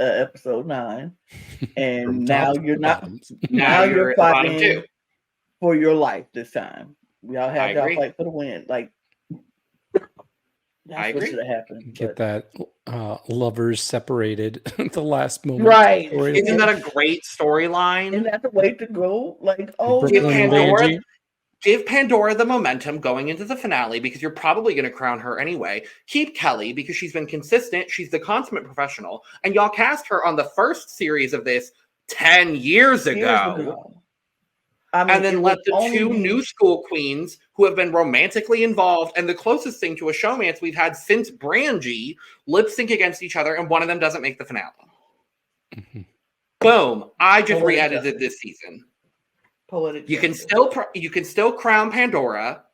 episode 9, and now you're not. Now you're fighting for your life this time. Y'all have y'all fight for the win. Like that's what should have happened. Get that lovers separated at the last moment. Right? Isn't that a great storyline? Isn't that the way to go? Like, give Pandora the momentum going into the finale because you're probably going to crown her anyway. Keep Kelly because she's been consistent. She's the consummate professional. And y'all cast her on the first series of this 10 years ago. I mean, and then let the 2 new school queens who have been romantically involved and the closest thing to a showmance we've had since Brangie lip sync against each other, and one of them doesn't make the finale. Mm-hmm. Boom. I just re-edited this season. You can still crown Pandora,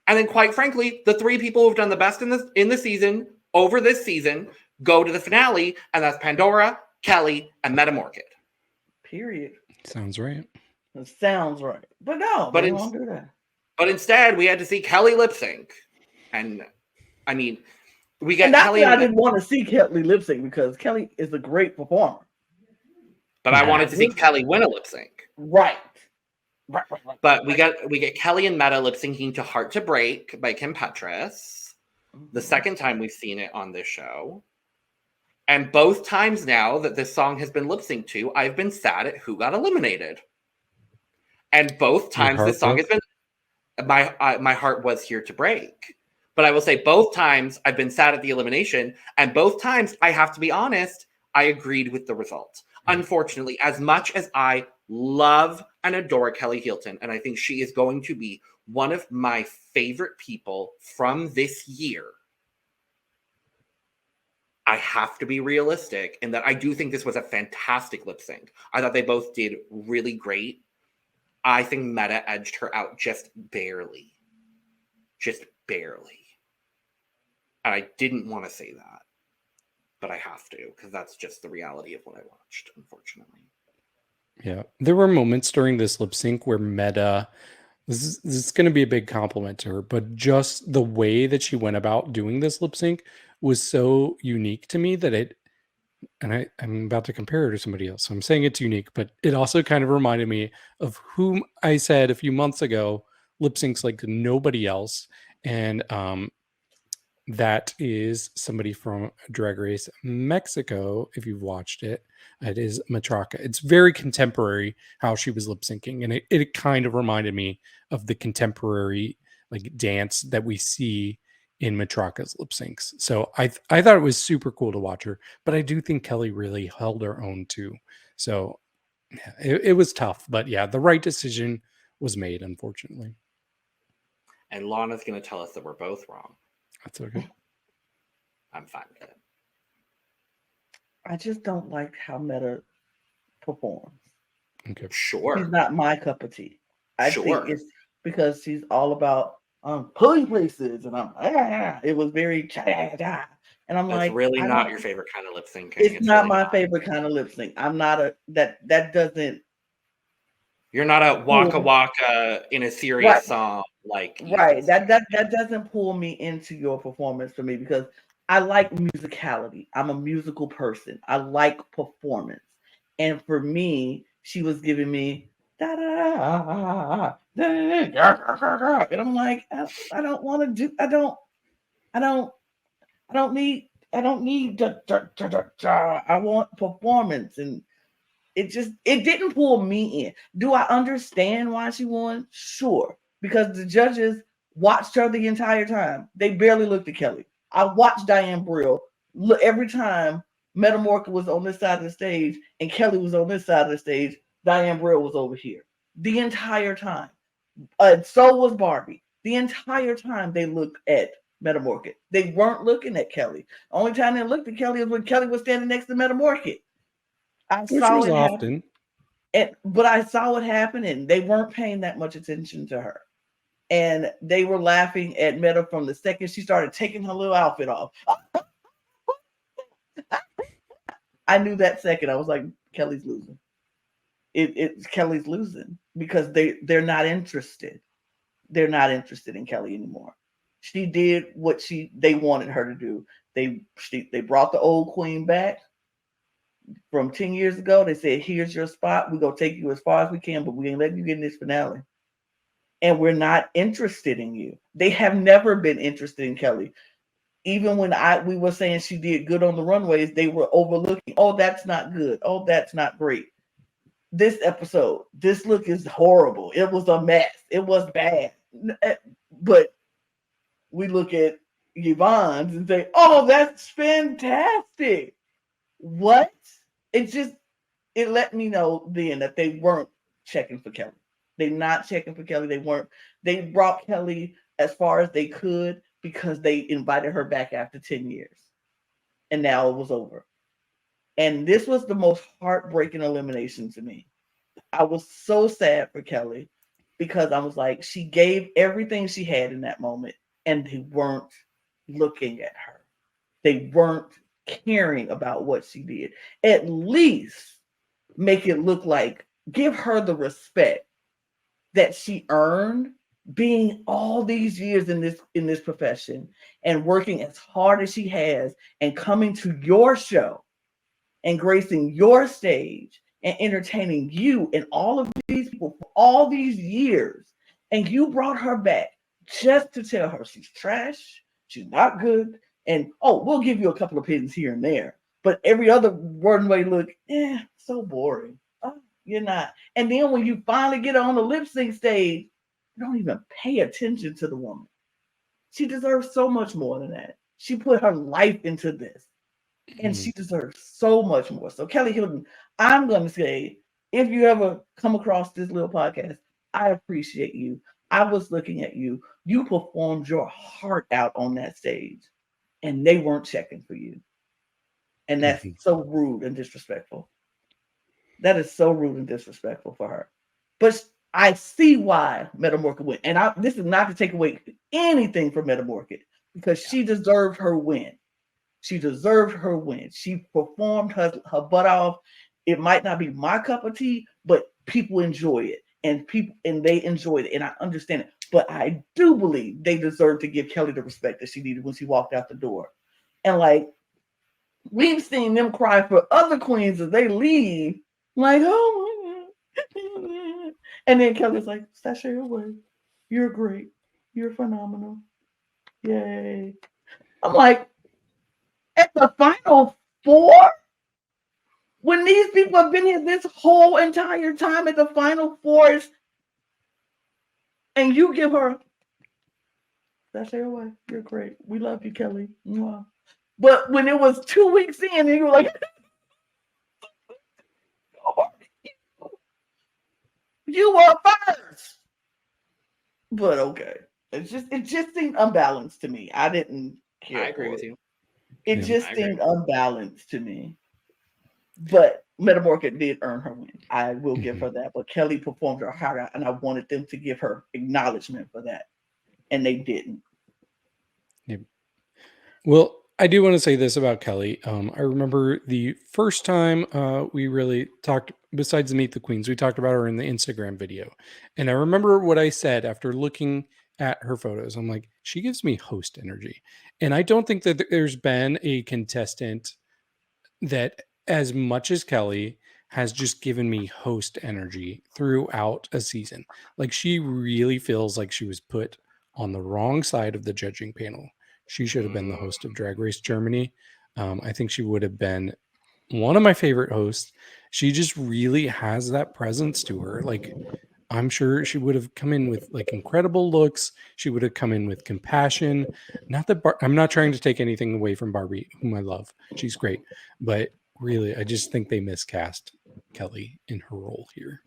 and then quite frankly, the 3 people who've done the best in the season over this season go to the finale, and that's Pandora, Kelly, and Metamorkid. Period. Sounds right. It sounds right, but no, they won't do that. But instead, we had to see Kelly lip sync, and I mean, we got Kelly. I didn't want to see Kelly lip sync because Kelly is a great performer. But I wanted to see Kelly win a lip sync. Right. But we get Kelly and Meta lip syncing to "Heart to Break" by Kim Petras. The second time we've seen it on this show. And both times now that this song has been lip synced to, I've been sad at who got eliminated. And both times this song has been, my heart was here to break. But I will say both times I've been sad at the elimination, and both times, I have to be honest, I agreed with the result. Unfortunately, as much as I love and adore Kelly Heelton, and I think she is going to be one of my favorite people from this year, I have to be realistic in that I do think this was a fantastic lip sync. I thought they both did really great. I think Meta edged her out just barely. Just barely. And I didn't want to say that. But I have to, because that's just the reality of what I watched, unfortunately. Yeah. There were moments during this lip sync where Meta, this is going to be a big compliment to her, but just the way that she went about doing this lip sync was so unique to me that I'm about to compare her to somebody else. So I'm saying it's unique, but it also kind of reminded me of whom I said a few months ago, lip syncs like nobody else. And that is somebody from Drag Race Mexico. If you've watched it, it is Matraka. It's very contemporary how she was lip syncing. And it kind of reminded me of the contemporary like dance that we see in Matraka's lip syncs. So I thought it was super cool to watch her, but I do think Kelly really held her own too. So yeah, it was tough, but yeah, the right decision was made, unfortunately. And Lana's going to tell us that we're both wrong. That's okay. I'm fine with it. I just don't like how Meta performs. Okay. Sure. She's not my cup of tea. I think it's because she's all about pulling places, and it was very and I'm like, really not your favorite kind of lip syncing. It's not really my favorite kind of lip sync. I'm not that doesn't. You're not a waka waka in a serious song like that doesn't pull me into your performance for me because I like musicality. I'm a musical person. I like performance, and for me, she was giving me da da da, and I'm like, I don't want to do. I don't need. I want performance, and it didn't pull me in. Do I understand why she won? Sure, because the judges watched her the entire time. They barely looked at Kelly. I watched Diane Brill look every time Metamorkid was on this side of the stage and Kelly was on this side of the stage. Diane Brill was over here the entire time. So was Barbie. The entire time they looked at Metamorkid. They weren't looking at Kelly. Only time they looked at Kelly is when Kelly was standing next to Metamorkid. Which was often. But I saw it happen, and they weren't paying that much attention to her. And they were laughing at Meta from the second she started taking her little outfit off. I knew that second. I was like, Kelly's losing. Kelly's losing because they're not interested. They're not interested in Kelly anymore. She did what they wanted her to do. They brought the old queen back from 10 years ago. They said, here's your spot. We're going to take you as far as we can, but we ain't letting you get in this finale. And we're not interested in you. They have never been interested in Kelly. Even when we were saying she did good on the runways, they were overlooking, oh, that's not good. Oh, that's not great. This episode, this look is horrible. It was a mess. It was bad. But we look at Yvonne's and say, oh, that's fantastic. What? It let me know then that they weren't checking for Kelly. They're not checking for Kelly. They brought Kelly as far as they could because they invited her back after 10 years. And now it was over. And this was the most heartbreaking elimination to me. I was so sad for Kelly because I was like, she gave everything she had in that moment, and they weren't looking at her. They weren't caring about what she did. At least make it look like, give her the respect that she earned being all these years in this profession and working as hard as she has and coming to your show and gracing your stage and entertaining you and all of these people for all these years. And you brought her back just to tell her she's trash, she's not good, and we'll give you a couple of pins here and there. But every other runway look, so boring. Oh, you're not. And then when you finally get on the lip sync stage, you don't even pay attention to the woman. She deserves so much more than that. She put her life into this. And she deserves so much more. So Kelly Heelton, I'm going to say, if you ever come across this little podcast, I appreciate you. I was looking at you. You performed your heart out on that stage, and they weren't checking for you. And that's so rude and disrespectful. That is so rude and disrespectful for her. But I see why Metamorkid went. And this is not to take away anything from Metamorkid, because she deserved her win. She deserved her win. She performed her butt off. It might not be my cup of tea, but people enjoy it. And they enjoyed it. And I understand it. But I do believe they deserve to give Kelly the respect that she needed when she walked out the door. And like, we've seen them cry for other queens as they leave. Like, oh my God. And then Kelly's like, sashay away. You're great. You're phenomenal. Yay. I'm like, at the final four, when these people have been here this whole entire time at the final fours, and you give her, sashay away. You're great. We love you, Kelly. Mwah. But when it was 2 weeks in, and you were like, you were first. But okay. It just seemed unbalanced to me. I didn't care. I agree with you. It just seemed unbalanced to me. But Metamorkid did earn her win. I will give her that. But Kelly performed her heart out, and I wanted them to give her acknowledgement for that. And they didn't. Yeah. Well, I do want to say this about Kelly. I remember the first time we really talked, besides the Meet the Queens, we talked about her in the Instagram video. And I remember what I said after looking at her photos. I'm like, she gives me host energy. And I don't think that there's been a contestant that, as much as Kelly, has just given me host energy throughout a season. Like, she really feels like she was put on the wrong side of the judging panel. She should have been the host of Drag Race Germany. I think she would have been one of my favorite hosts. She just really has that presence to her. Like, I'm sure she would have come in with like incredible looks. She would have come in with compassion. Not that I'm not trying to take anything away from Barbie, whom I love. She's great. But really, I just think they miscast Kelly in her role here.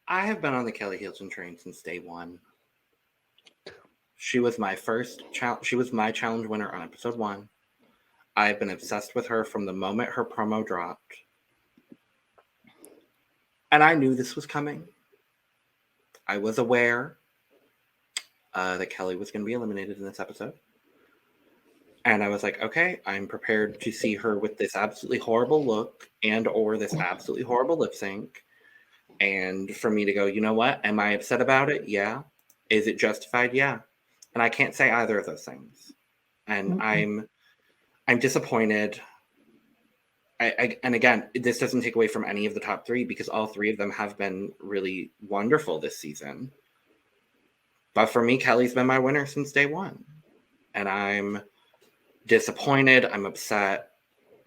I have been on the Kelly Heelton train since day one. She was my first challenge. She was my challenge winner on episode 1. I've been obsessed with her from the moment her promo dropped. And I knew this was coming. I was aware that Kelly was going to be eliminated in this episode. And I was like, okay, I'm prepared to see her with this absolutely horrible look and or this absolutely horrible lip sync. And for me to go, you know what? Am I upset about it? Yeah. Is it justified? Yeah. And I can't say either of those things. And I'm disappointed. And again, this doesn't take away from any of the top 3 because all 3 of them have been really wonderful this season. But for me, Kelly's been my winner since day 1. And I'm disappointed. I'm upset.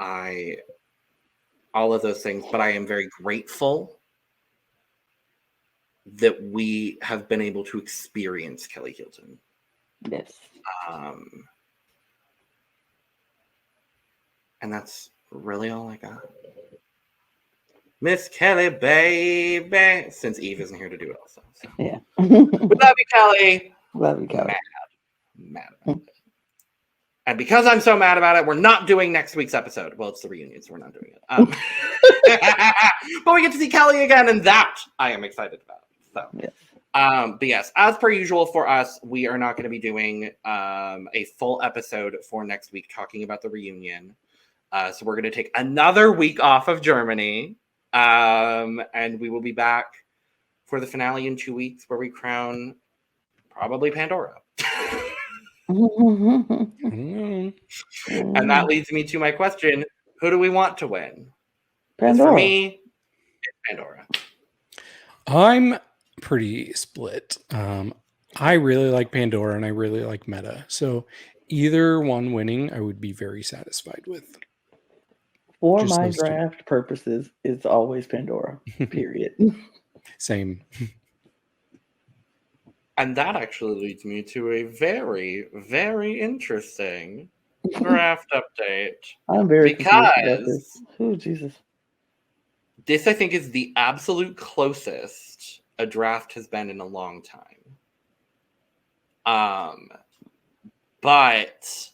All of those things. But I am very grateful that we have been able to experience Kelly Heelton. Yes. And that's really all I got. Miss Kelly, baby. Since Eve isn't here to do it also. So. Yeah. We love you, Kelly. Love you, Kelly. Mad about it. And because I'm so mad about it, we're not doing next week's episode. Well, it's the reunion, so we're not doing it. But we get to see Kelly again, and that I am excited about. So, yes. But yes, as per usual for us, we are not going to be doing a full episode for next week talking about the reunion. So we're going to take another week off of Germany, and we will be back for the finale in 2 weeks where we crown probably Pandora. And that leads me to my question. Who do we want to win? Pandora. For me, it's Pandora. I'm pretty split. I really like Pandora and I really like Meta. So either one winning, I would be very satisfied with. For Just my those two. draft purposes, it's always Pandora. Period. Same. And that actually leads me to a very, very interesting draft update. I'm very confused about because this. Oh, Jesus. this, I think, is the absolute closest a draft has been in a long time. But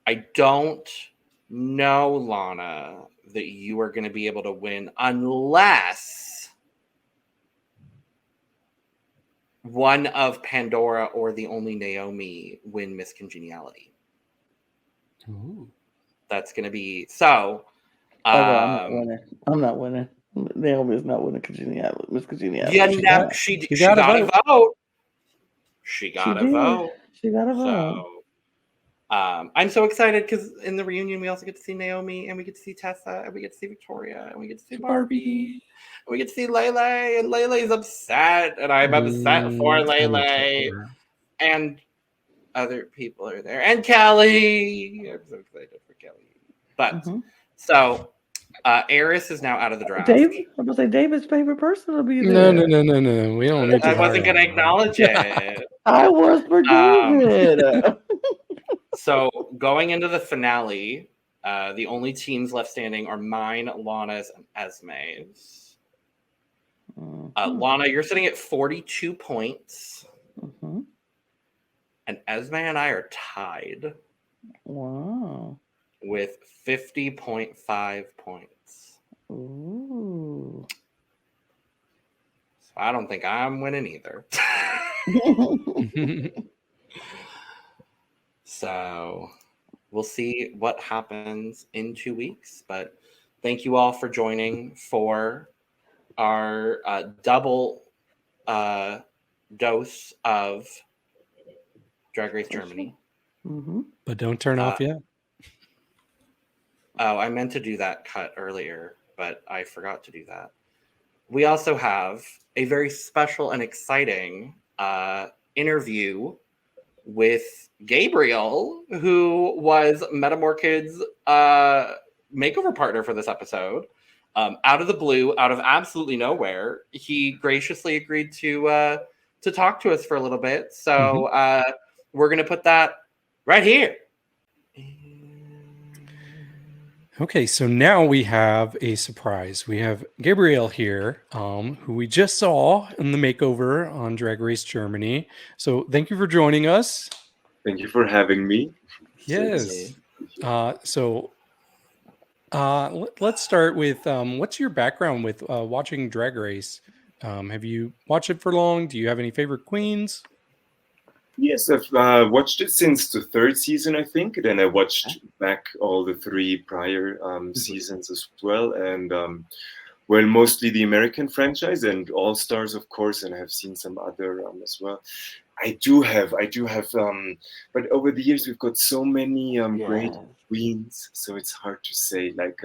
I don't know, Lana, that you are going to be able to win unless one of Pandora or the only Naomi win Miss Congeniality. Ooh. That's going to be so. I'm not winning. Naomi's not winning Congeniality. Miss Congeniality. Yeah, She she got got a a vote. She got a vote. She got a vote. So, I'm so excited because in the reunion we also get to see Naomi and we get to see Tessa and we get to see Victoria and we get to see Barbie. And we get to see Lele and Lele's upset and I'm upset for Lele. And other people are there. And Kelly. I'm so excited for Kelly. But so Eris is now out of the draft. I'm going to say David's favorite person will be No. there. We don't need to. I wasn't going to acknowledge it. I was for David. So going into the finale, the only teams left standing are mine, Lana's, and Esme's. Lana, you're sitting at 42 points. And Esme and I are tied. Wow. With 50.5 points. Ooh. So I don't think I'm winning either. So we'll see what happens in 2 weeks. But thank you all for joining for our double dose of Drag Race Germany. But don't turn off yet. Oh, I meant to do that cut earlier, but I forgot to do that. We also have a very special and exciting interview with Gabriel, who was Metamorkid's makeover partner for this episode. Out of the blue, out of absolutely nowhere, he graciously agreed to talk to us for a little bit. So we're going to put that right here. Okay, so now we have a surprise. We have Gabriel here, who we just saw in the makeover on Drag Race Germany. So thank you for joining us. Thank you for having me. Yes. Let's start with what's your background with watching Drag Race? Have you watched it for long? Do you have any favorite queens? Yes, I've watched it since the third season, I think. Then I watched back all the three prior seasons as well. And well, mostly the American franchise and All Stars, of course, and I have seen some other as well. I do have, but over the years we've got so many great queens, so it's hard to say. Like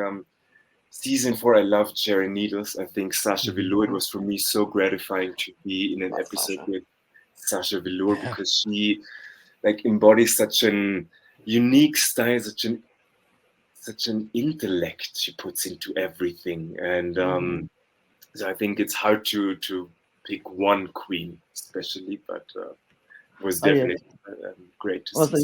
season 4, I loved Sharon Needles. I think Sasha Velour. It was for me so gratifying to be in an episode with Sasha Velour because she like embodies such an unique style, such an intellect she puts into everything, and so I think it's hard to pick one queen especially, but it was definitely great to see. So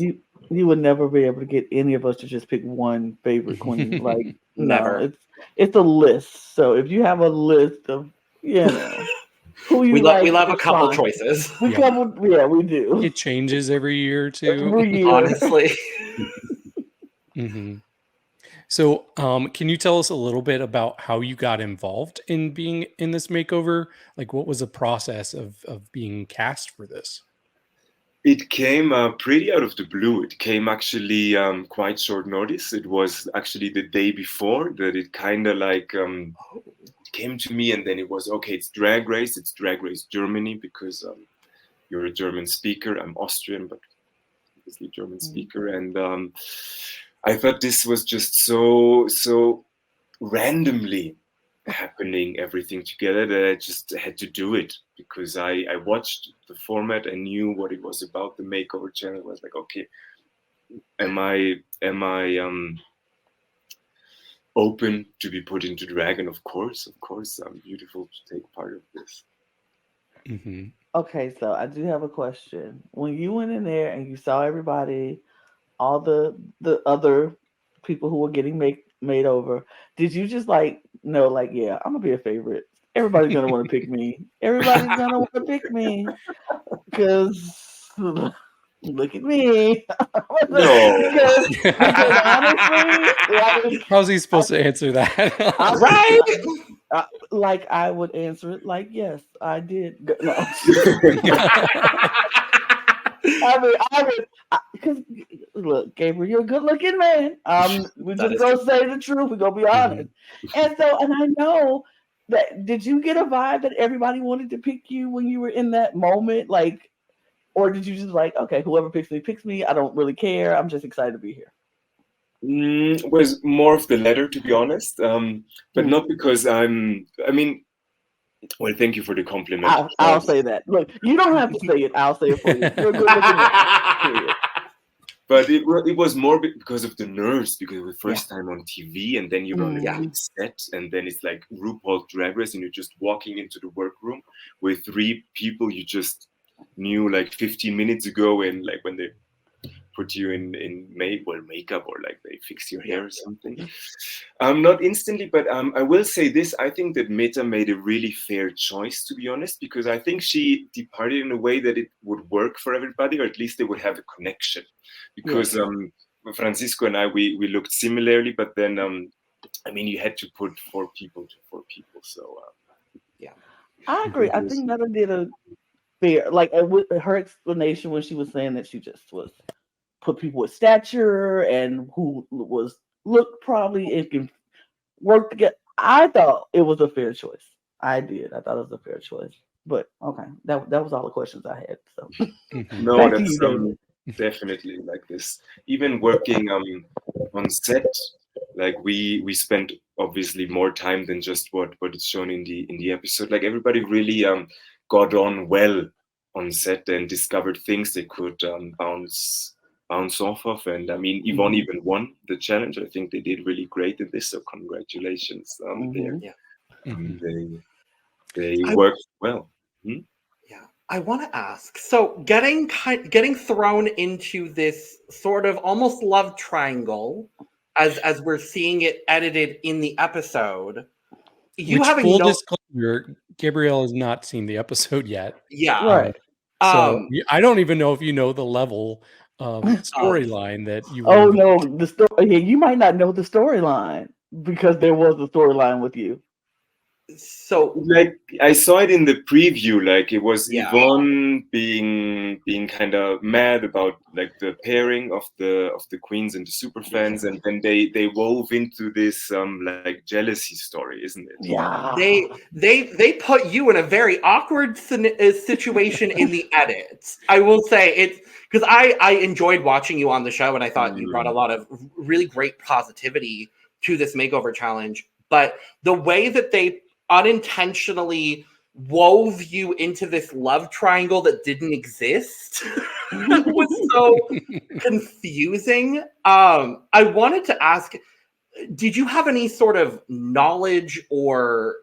you would never be able to get any of us to just pick one favorite queen. Like Never. No, it's a list. So if you have a list of who you we like, love a couple fine. choices. We do. It changes every year too. Every year. Honestly. So can you tell us a little bit about how you got involved in being in this makeover? Like what was the process of being cast for this? It came pretty out of the blue. It came actually quite short notice. It was actually the day before that it kind of like came to me, and then it was, okay, it's Drag Race Germany, because you're a German speaker. I'm Austrian, but obviously German speaker. And I thought this was just so randomly happening, everything together, that I just had to do it because I watched the format. I knew what it was about. The makeover channel was like, okay, am I open to be put into drag? And of course, I'm beautiful to take part of this. Okay, so I do have a question. When you went in there and you saw everybody, all the other people who were getting made over, did you just I'm gonna be a favorite. Everybody's gonna want to pick me. Everybody's gonna want to pick me because look at me. No. because honestly, how's he supposed to answer that? right? I would answer it like, yes, I did. No. I would, because look, Gabriel, you're a good-looking man. We're just gonna say the truth. We're gonna be honest. And I know that. Did you get a vibe that everybody wanted to pick you when you were in that moment, or did you just okay, whoever picks me. I don't really care. I'm just excited to be here. Was more of the latter, to be honest, but not because well, thank you for the compliment. I'll say that. Look, you don't have to say it. I'll say it for you. You're a good-looking man. But it was more because of the nerves, because it was the first time on TV, and then you're on a set, and then it's like RuPaul Drag Race, and you're just walking into the workroom with 3 people you just knew 15 minutes ago, and when they put you in makeup, or they fix your hair or something. Not instantly, but I will say this. I think that Meta made a really fair choice, to be honest, because I think she departed in a way that it would work for everybody, or at least they would have a connection. Because Francisco and I, we looked similarly, but then, you had to put 4 people to 4 people. So, I agree. I think Meta did a fair, her explanation when she was saying that she just was put people with stature and who looked probably and can work together. I thought it was a fair choice. I thought it was a fair choice. But okay, that was all the questions I had. So no, that's definitely like this. Even working on set, Like we spent obviously more time than just what is shown in the episode. Like everybody really got on well on set and discovered things they could bounce off of. And I mean, Yvonne even won the challenge. I think they did really great in this, so congratulations there. Yeah. They worked well. Yeah, I want to ask. So, getting thrown into this sort of almost love triangle, as we're seeing it edited in the episode. You Which, having full disclosure, Gabrielle has not seen the episode yet. Yeah, Right. So I don't even know if you know the level of storyline that you. Oh no, the story. Yeah, you might not know the storyline because there was a storyline with you. So, like, I saw it in the preview. Like, it was Yvonne being kind of mad about like the pairing of the queens and the super fans, and then they wove into this like jealousy story, isn't it? Yeah. They put you in a very awkward situation in the edits. I will say it's because I enjoyed watching you on the show, and I thought you brought a lot of really great positivity to this makeover challenge. But the way that they unintentionally wove you into this love triangle that didn't exist was so confusing. I wanted to ask, did you have any sort of knowledge or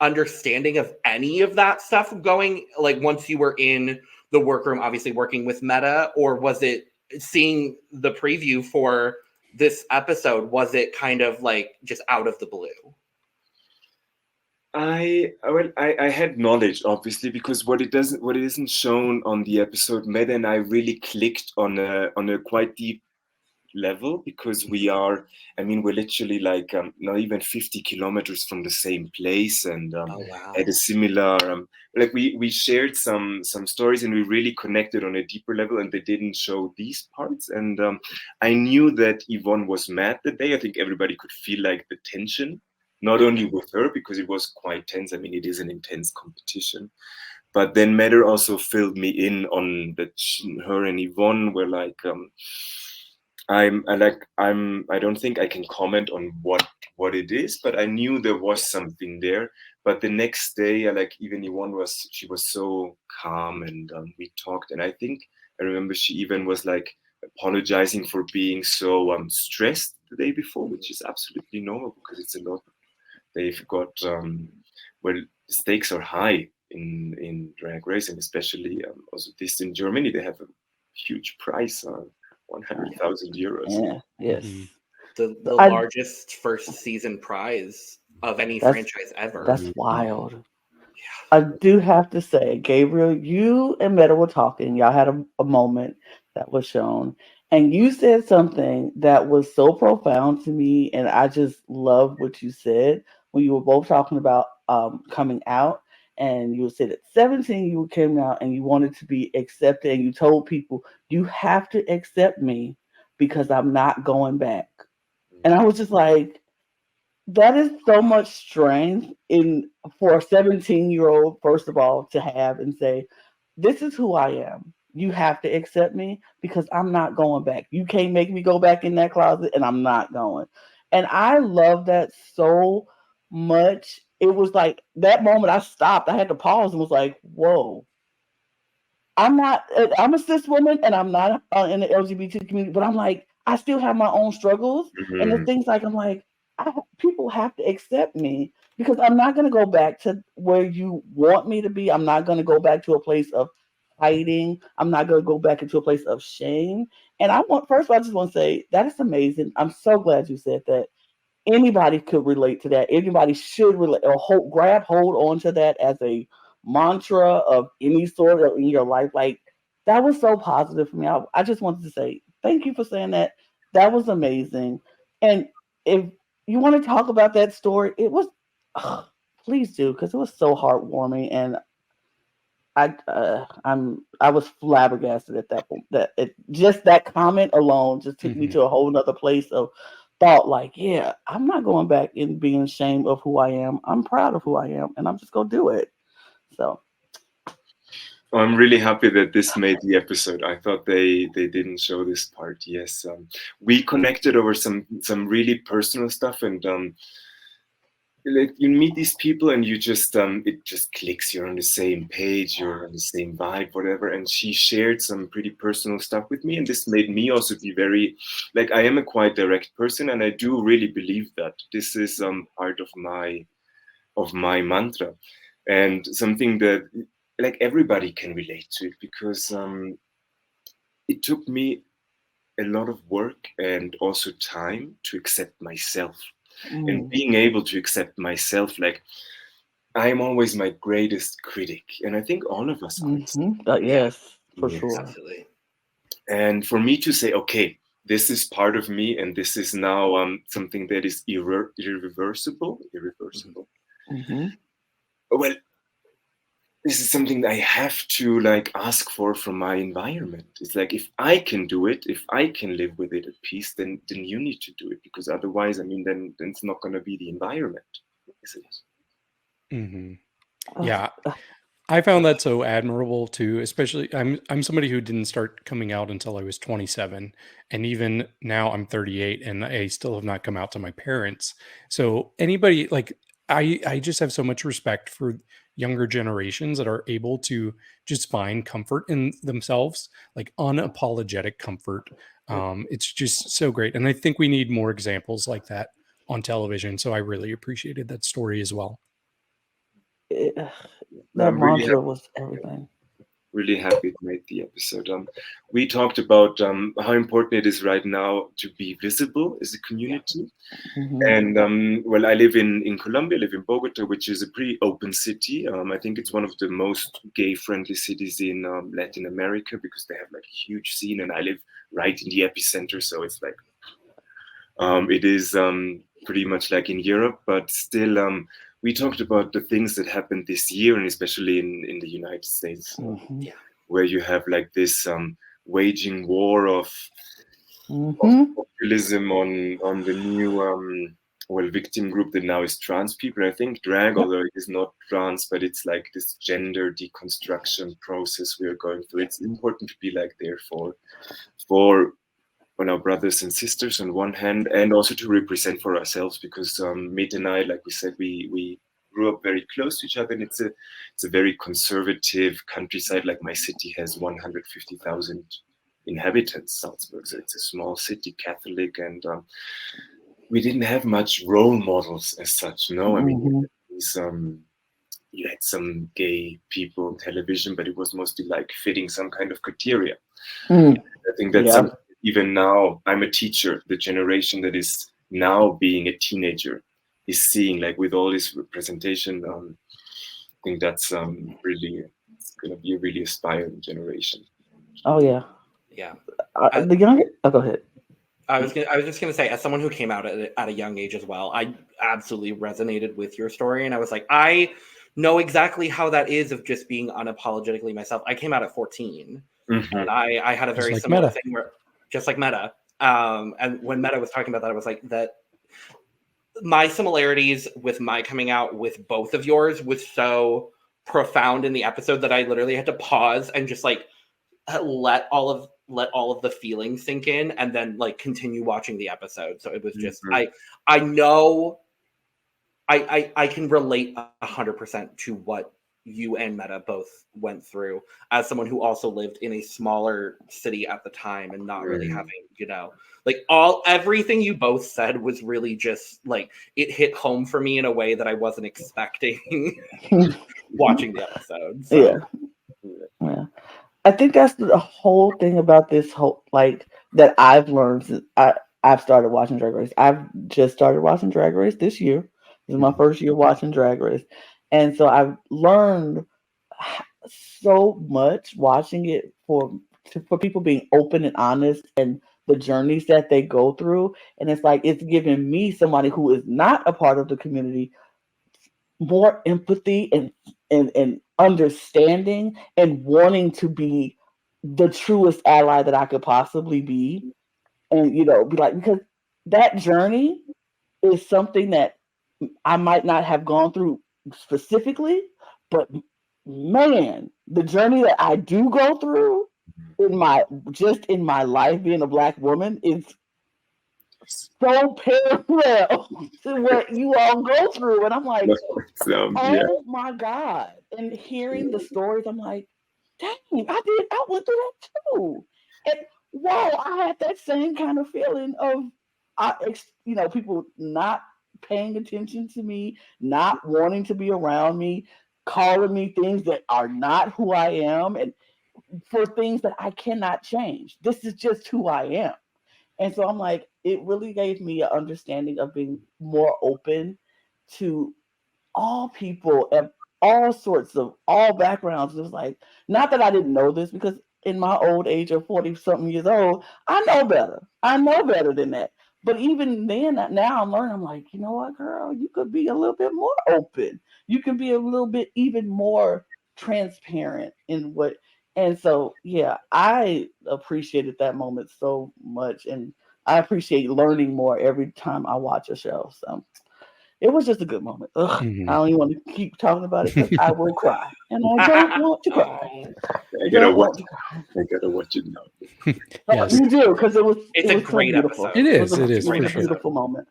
understanding of any of that stuff going, like, once you were in the workroom, obviously working with Meta, or was it seeing the preview for this episode, was it kind of like just out of the blue? I had knowledge, obviously, because what it isn't shown on the episode, Meta and I really clicked on a quite deep level, because we're literally like not even 50 kilometers from the same place, and had a similar like we shared some stories, and we really connected on a deeper level, and they didn't show these parts. And I knew that Yvonne was mad that day. I think everybody could feel like the tension, not only with her, because it was quite tense. I mean, it is an intense competition. But then Meta also filled me in on that her and Yvonne were like, I don't think I can comment on what it is, but I knew there was something there. But the next day, even Yvonne was so calm, and we talked, and I think I remember she even was like apologizing for being so stressed the day before, which is absolutely normal, because it's a lot. They've got the stakes are high in drag race, and especially also this in Germany, they have a huge prize on 100,000 euros. Yeah, yes. The largest first season prize of any franchise ever. That's wild. Yeah. I do have to say, Gabriel, you and Meta were talking. Y'all had a moment that was shown, and you said something that was so profound to me, and I just love what you said when you were both talking about coming out. And you said at 17 you came out and you wanted to be accepted, and you told people you have to accept me because I'm not going back. And I was just like, that is so much strength for a 17-year-old, first of all, to have and say, this is who I am. You have to accept me because I'm not going back. You can't make me go back in that closet, and I'm not going. And I love that so much. It was like that moment I stopped. I had to pause and was like, whoa. I'm a cis woman, and I'm not in the LGBT community, but I'm like, I still have my own struggles. Mm-hmm. And the things like, I'm like, people have to accept me because I'm not going to go back to where you want me to be. I'm not going to go back to a place of hiding. I'm not going to go back into a place of shame. And first of all, I just want to say that is amazing. I'm so glad you said that. Anybody could relate to that. Anybody should relate or hold on to that as a mantra of any sort of in your life. Like, that was so positive for me. I just wanted to say thank you for saying that. That was amazing. And if you want to talk about that story, it was please do, because it was so heartwarming, and I was flabbergasted at that point. Just that comment alone just took me to a whole nother place of thought. Like, yeah, I'm not going back and being ashamed of who I am. I'm proud of who I am, and I'm just gonna do it. So I'm really happy that this made the episode. I thought they didn't show this part. Yes, we connected over some really personal stuff, and like you meet these people and you just it just clicks. You're on the same page, you're on the same vibe, whatever. And she shared some pretty personal stuff with me, and this made me also be very, like, I am a quite direct person, and I do really believe that this is part of my mantra, and something that like everybody can relate to it, because it took me a lot of work and also time to accept myself. And being able to accept myself, like, I'm always my greatest critic, and I think all of us are. Yes, for Yes. sure. Absolutely. And for me to say, okay, this is part of me, and this is now something that is irreversible. Mm-hmm. Well, this is something that I have to like ask for from my environment. It's like, if I can do it, if I can live with it at peace, then you need to do it, because otherwise, I mean, then it's not going to be the environment, is it? Mm-hmm. Yeah, I found that so admirable too. Especially, I'm somebody who didn't start coming out until I was 27, and even now I'm 38, and I still have not come out to my parents. So anybody like I just have so much respect for younger generations that are able to just find comfort in themselves, like unapologetic comfort. It's just so great, and I think we need more examples like that on television. So I really appreciated that story as well. That I'm really mantra was everything. Really happy to make the episode. We talked about how important it is right now to be visible as a community. Mm-hmm. And well, I live in Colombia, I live in Bogota, which is a pretty open city. I think it's one of the most gay-friendly cities in Latin America, because they have like a huge scene, and I live right in the epicenter, so it's like it is pretty much like in Europe, but still we talked about the things that happened this year, and especially in the United States, where you have like this waging war of populism on the new victim group that now is trans people. I think drag, although it is not trans, but it's like this gender deconstruction process we are going through. It's important to be like there for our brothers and sisters on one hand, and also to represent for ourselves, because Mate and I, like we said, we grew up very close to each other, and it's a very conservative countryside. Like my city has 150,000 inhabitants, Salzburg, so it's a small city, Catholic, and we didn't have much role models as such. No, I mean, you had some gay people on television, but it was mostly like fitting some kind of criteria. I think that's something. Even now, I'm a teacher. The generation that is now being a teenager is seeing, like, with all this representation. I think that's really, it's going to be a really aspiring generation. Oh yeah, yeah. The younger. Oh, go ahead. I was just gonna say, as someone who came out at a young age as well, I absolutely resonated with your story, and I was like, I know exactly how that is of just being unapologetically myself. I came out at 14, and I had a very similar thing where. Just like Meta. And when Meta was talking about that, I was like, that my similarities with my coming out with both of yours was so profound in the episode that I literally had to pause and just like let all of the feelings sink in, and then like continue watching the episode. So it was just I know I can relate 100% to what you and Meta both went through, as someone who also lived in a smaller city at the time and not really having, like everything you both said was really just like, it hit home for me in a way that I wasn't expecting watching the episode. So. Yeah. I think that's the whole thing about this whole, like, that I've learned since I've started watching Drag Race. I've just started watching Drag Race this year. This is my first year watching Drag Race. And so I've learned so much watching it for people being open and honest, and the journeys that they go through. And it's like, it's giving me, somebody who is not a part of the community, more empathy and understanding, and wanting to be the truest ally that I could possibly be. And, be like, because that journey is something that I might not have gone through specifically, but man, the journey that I do go through in my life, being a Black woman, is so parallel to what you all go through. And I'm like, oh my God. And hearing the stories, I'm like, dang, I went through that too. And wow, I had that same kind of feeling of, people not paying attention to me, not wanting to be around me, calling me things that are not who I am, and for things that I cannot change. This is just who I am. And so I'm like, it really gave me an understanding of being more open to all people and all sorts of all backgrounds. It was like, not that I didn't know this, because in my old age of 40-something years old, I know better. I know better than that. But even then, now I'm learning, I'm like, you know what, girl, you could be a little bit more open. You can be a little bit even more transparent in what. And so, yeah, I appreciated that moment so much. And I appreciate learning more every time I watch a show. So it was just a good moment. I don't even want to keep talking about it because I will cry. And I don't want to cry. I gotta watch it now. Yes. You do, because it's a great beautiful. episode. It is a for beautiful moment.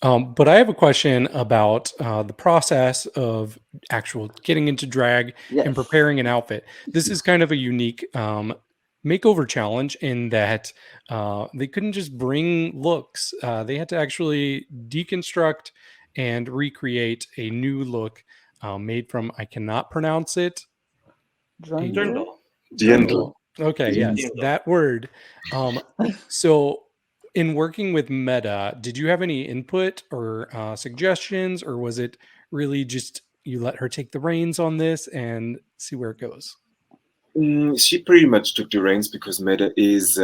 But I have a question about the process of actual getting into drag and preparing an outfit. This is kind of a unique makeover challenge in that they couldn't just bring looks. They had to actually deconstruct and recreate a new look made from, I cannot pronounce it. Dirndl. Okay, yes, that word. So in working with Meta, did you have any input or suggestions, or was it really just you let her take the reins on this and see where it goes? She pretty much took the reins because Meta is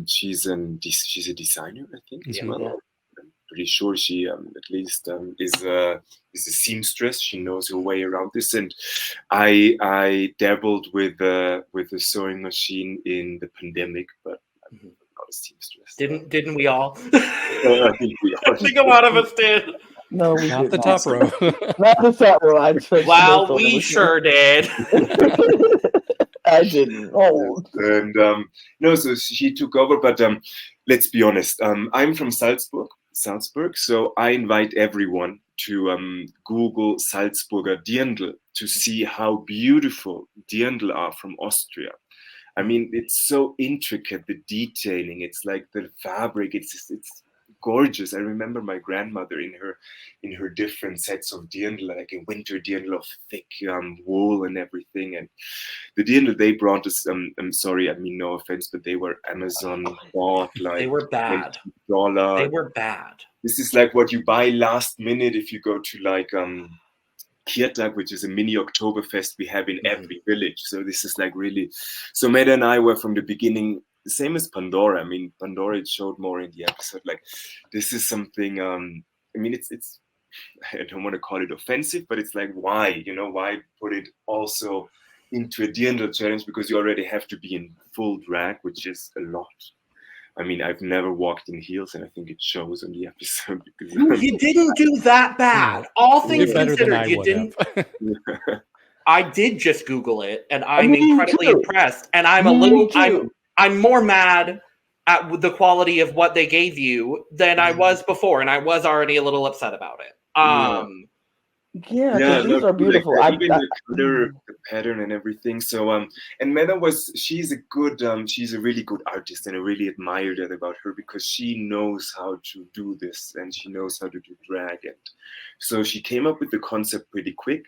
she's a designer, I think, as well. I'm pretty sure she at least is a seamstress. She knows her way around this, and I dabbled with the sewing machine in the pandemic, but I'm not a seamstress. Didn't we all? I think a lot of us did. No, we not did the top row. Not the top row. Well, we sure did. I didn't. Oh. And no, so she took over. But let's be honest. I'm from Salzburg, so I invite everyone to Google Salzburger dirndl to see how beautiful dirndl are from Austria. I mean, it's so intricate, the detailing. It's like the fabric. It's gorgeous. I remember my grandmother in her different sets of dirndl, like a winter dirndl of thick wool and everything. And the dirndl they brought us, I'm sorry, I mean no offense, but they were Amazon bought, like they were bad. $20. They were bad. This is like what you buy last minute if you go to like Kirtag, which is a mini Oktoberfest we have in every village. So this is like really. So Meda and I were from the beginning. The same as Pandora. I mean, Pandora, it showed more in the episode. Like, this is something. I mean, it's. I don't want to call it offensive, but it's like, why? Why put it also into a dirndl challenge? Because you already have to be in full drag, which is a lot. I mean, I've never walked in heels, and I think it shows on the episode. Because you didn't do that bad. All things considered, you didn't. I did just Google it, and I'm incredibly impressed. And I'm more mad at the quality of what they gave you than I was before, and I was already a little upset about it. These are beautiful. Like, even the color, the pattern, and everything. So, and Meda she's a really good artist, and I really admire that about her because she knows how to do this, and she knows how to do drag. And so she came up with the concept pretty quick.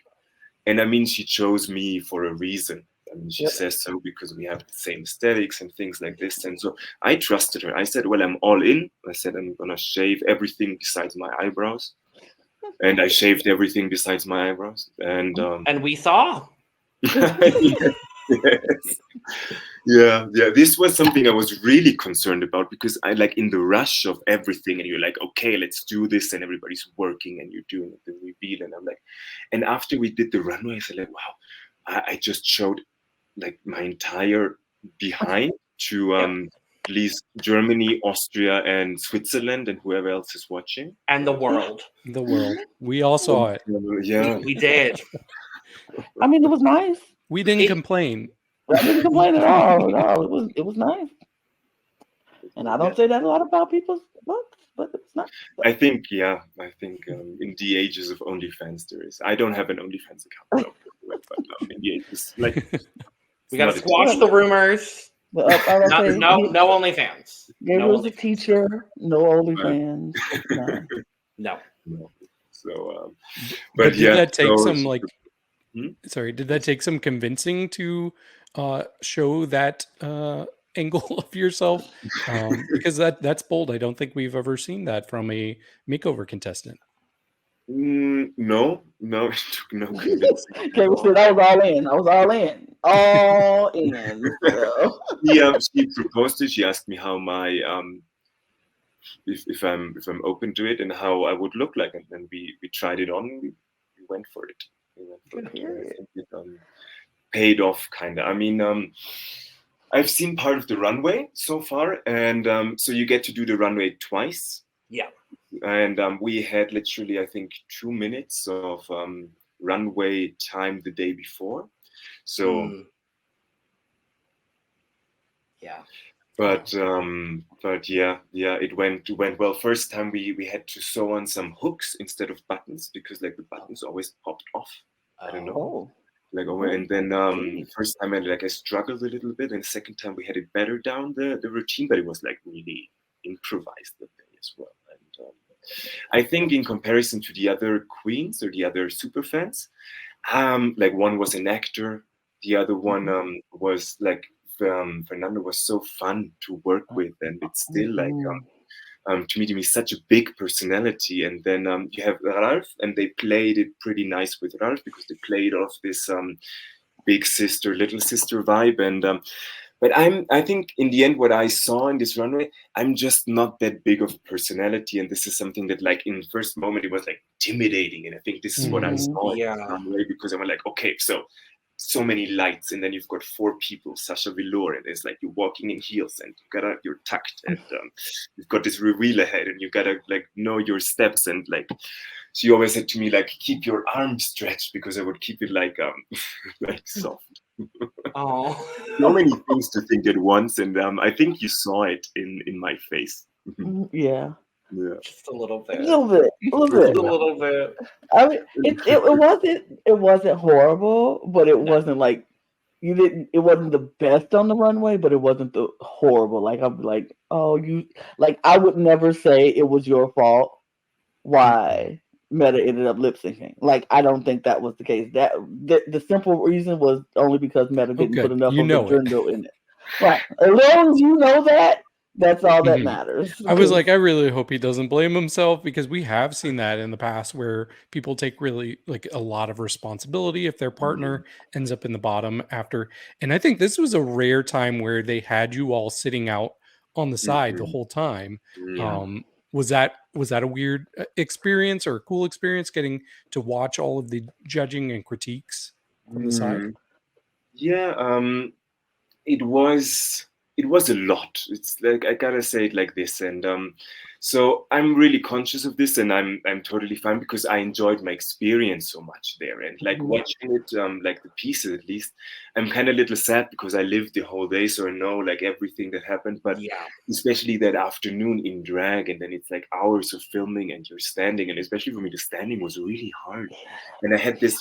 And I mean, she chose me for a reason. I mean, she says so because we have the same aesthetics and things like this. And so I trusted her. I said, well, I'm all in. I said, I'm going to shave everything besides my eyebrows. And I shaved everything besides my eyebrows. And we saw. Yes. Yeah. This was something I was really concerned about because I like in the rush of everything and you're like, okay, let's do this. And everybody's working and you're doing the reveal. And I'm like, and after we did the runway, I said like, wow, I just showed like my entire behind to at least Germany, Austria, and Switzerland, and whoever else is watching. And the world. The world. We all saw it. Yeah. We did. I mean, it was nice. We didn't complain. I didn't complain at all. No, it was nice. And I don't say that a lot about people's looks, but it's not. I think in the ages of OnlyFans there is. I don't have an OnlyFans account, though, but in the ages, like we gotta squash the rumors. No OnlyFans. Gabriel's a teacher. No OnlyFans. No. So, but did that take so, some like? Sorry, did that take some convincing to show that angle of yourself? Because that's bold. I don't think we've ever seen that from a makeover contestant. No, it took no convincing. Gabriel said, "I was all in." She proposed it. She asked me how my if I'm open to it and how I would look like, and then we tried it on. We went for it. I think it paid off, kind of. I mean, I've seen part of the runway so far, and so you get to do the runway twice. Yeah. And we had literally, I think, 2 minutes of runway time the day before. So, yeah. But yeah, it went well. First time we had to sew on some hooks instead of buttons because like the buttons always popped off. I don't know. And then first time I struggled a little bit, and second time we had it better down the routine, but it was like really improvised that day as well. And I think in comparison to the other queens or the other super fans, like one was an actor, the other one was like Fernando was so fun to work with, and it's still like to me such a big personality. And then you have Ralph, and they played it pretty nice with Ralph because they played off this big sister, little sister vibe. And but I think in the end, what I saw in this runway, I'm just not that big of personality, and this is something that like in the first moment it was like intimidating, and I think this is what I saw in the runway, because I was like, okay, so many lights, and then you've got 4 people, Sasha Velour, and it's like you're walking in heels, and you're tucked, and you've got this reveal ahead, and you gotta like know your steps, and like she always said to me like keep your arms stretched, because I would keep it like like soft. Oh, so many things to think at once, and I think you saw it in my face. Yeah. Just a little bit. A little bit. I mean, it wasn't horrible, but it wasn't like it wasn't the best on the runway, but it wasn't the horrible. Like I'm like, I would never say it was your fault why Meta ended up lip syncing. Like I don't think that was the case. That the simple reason was only because Meta didn't put enough of the dirndl in it. Right. As long as you know that, that's all that matters. I was like, I really hope he doesn't blame himself, because we have seen that in the past where people take really like a lot of responsibility if their partner ends up in the bottom after. And I think this was a rare time where they had you all sitting out on the side the whole time. Was that a weird experience or a cool experience getting to watch all of the judging and critiques from the side? Yeah, it was a lot. It's like, I gotta say it like this, and so I'm really conscious of this, and I'm totally fine, because I enjoyed my experience so much there, and like watching it, like the pieces at least, I'm kind of a little sad because I lived the whole day, so I know like everything that happened, but especially that afternoon in drag, and then it's like hours of filming, and you're standing, and especially for me, the standing was really hard, and I had this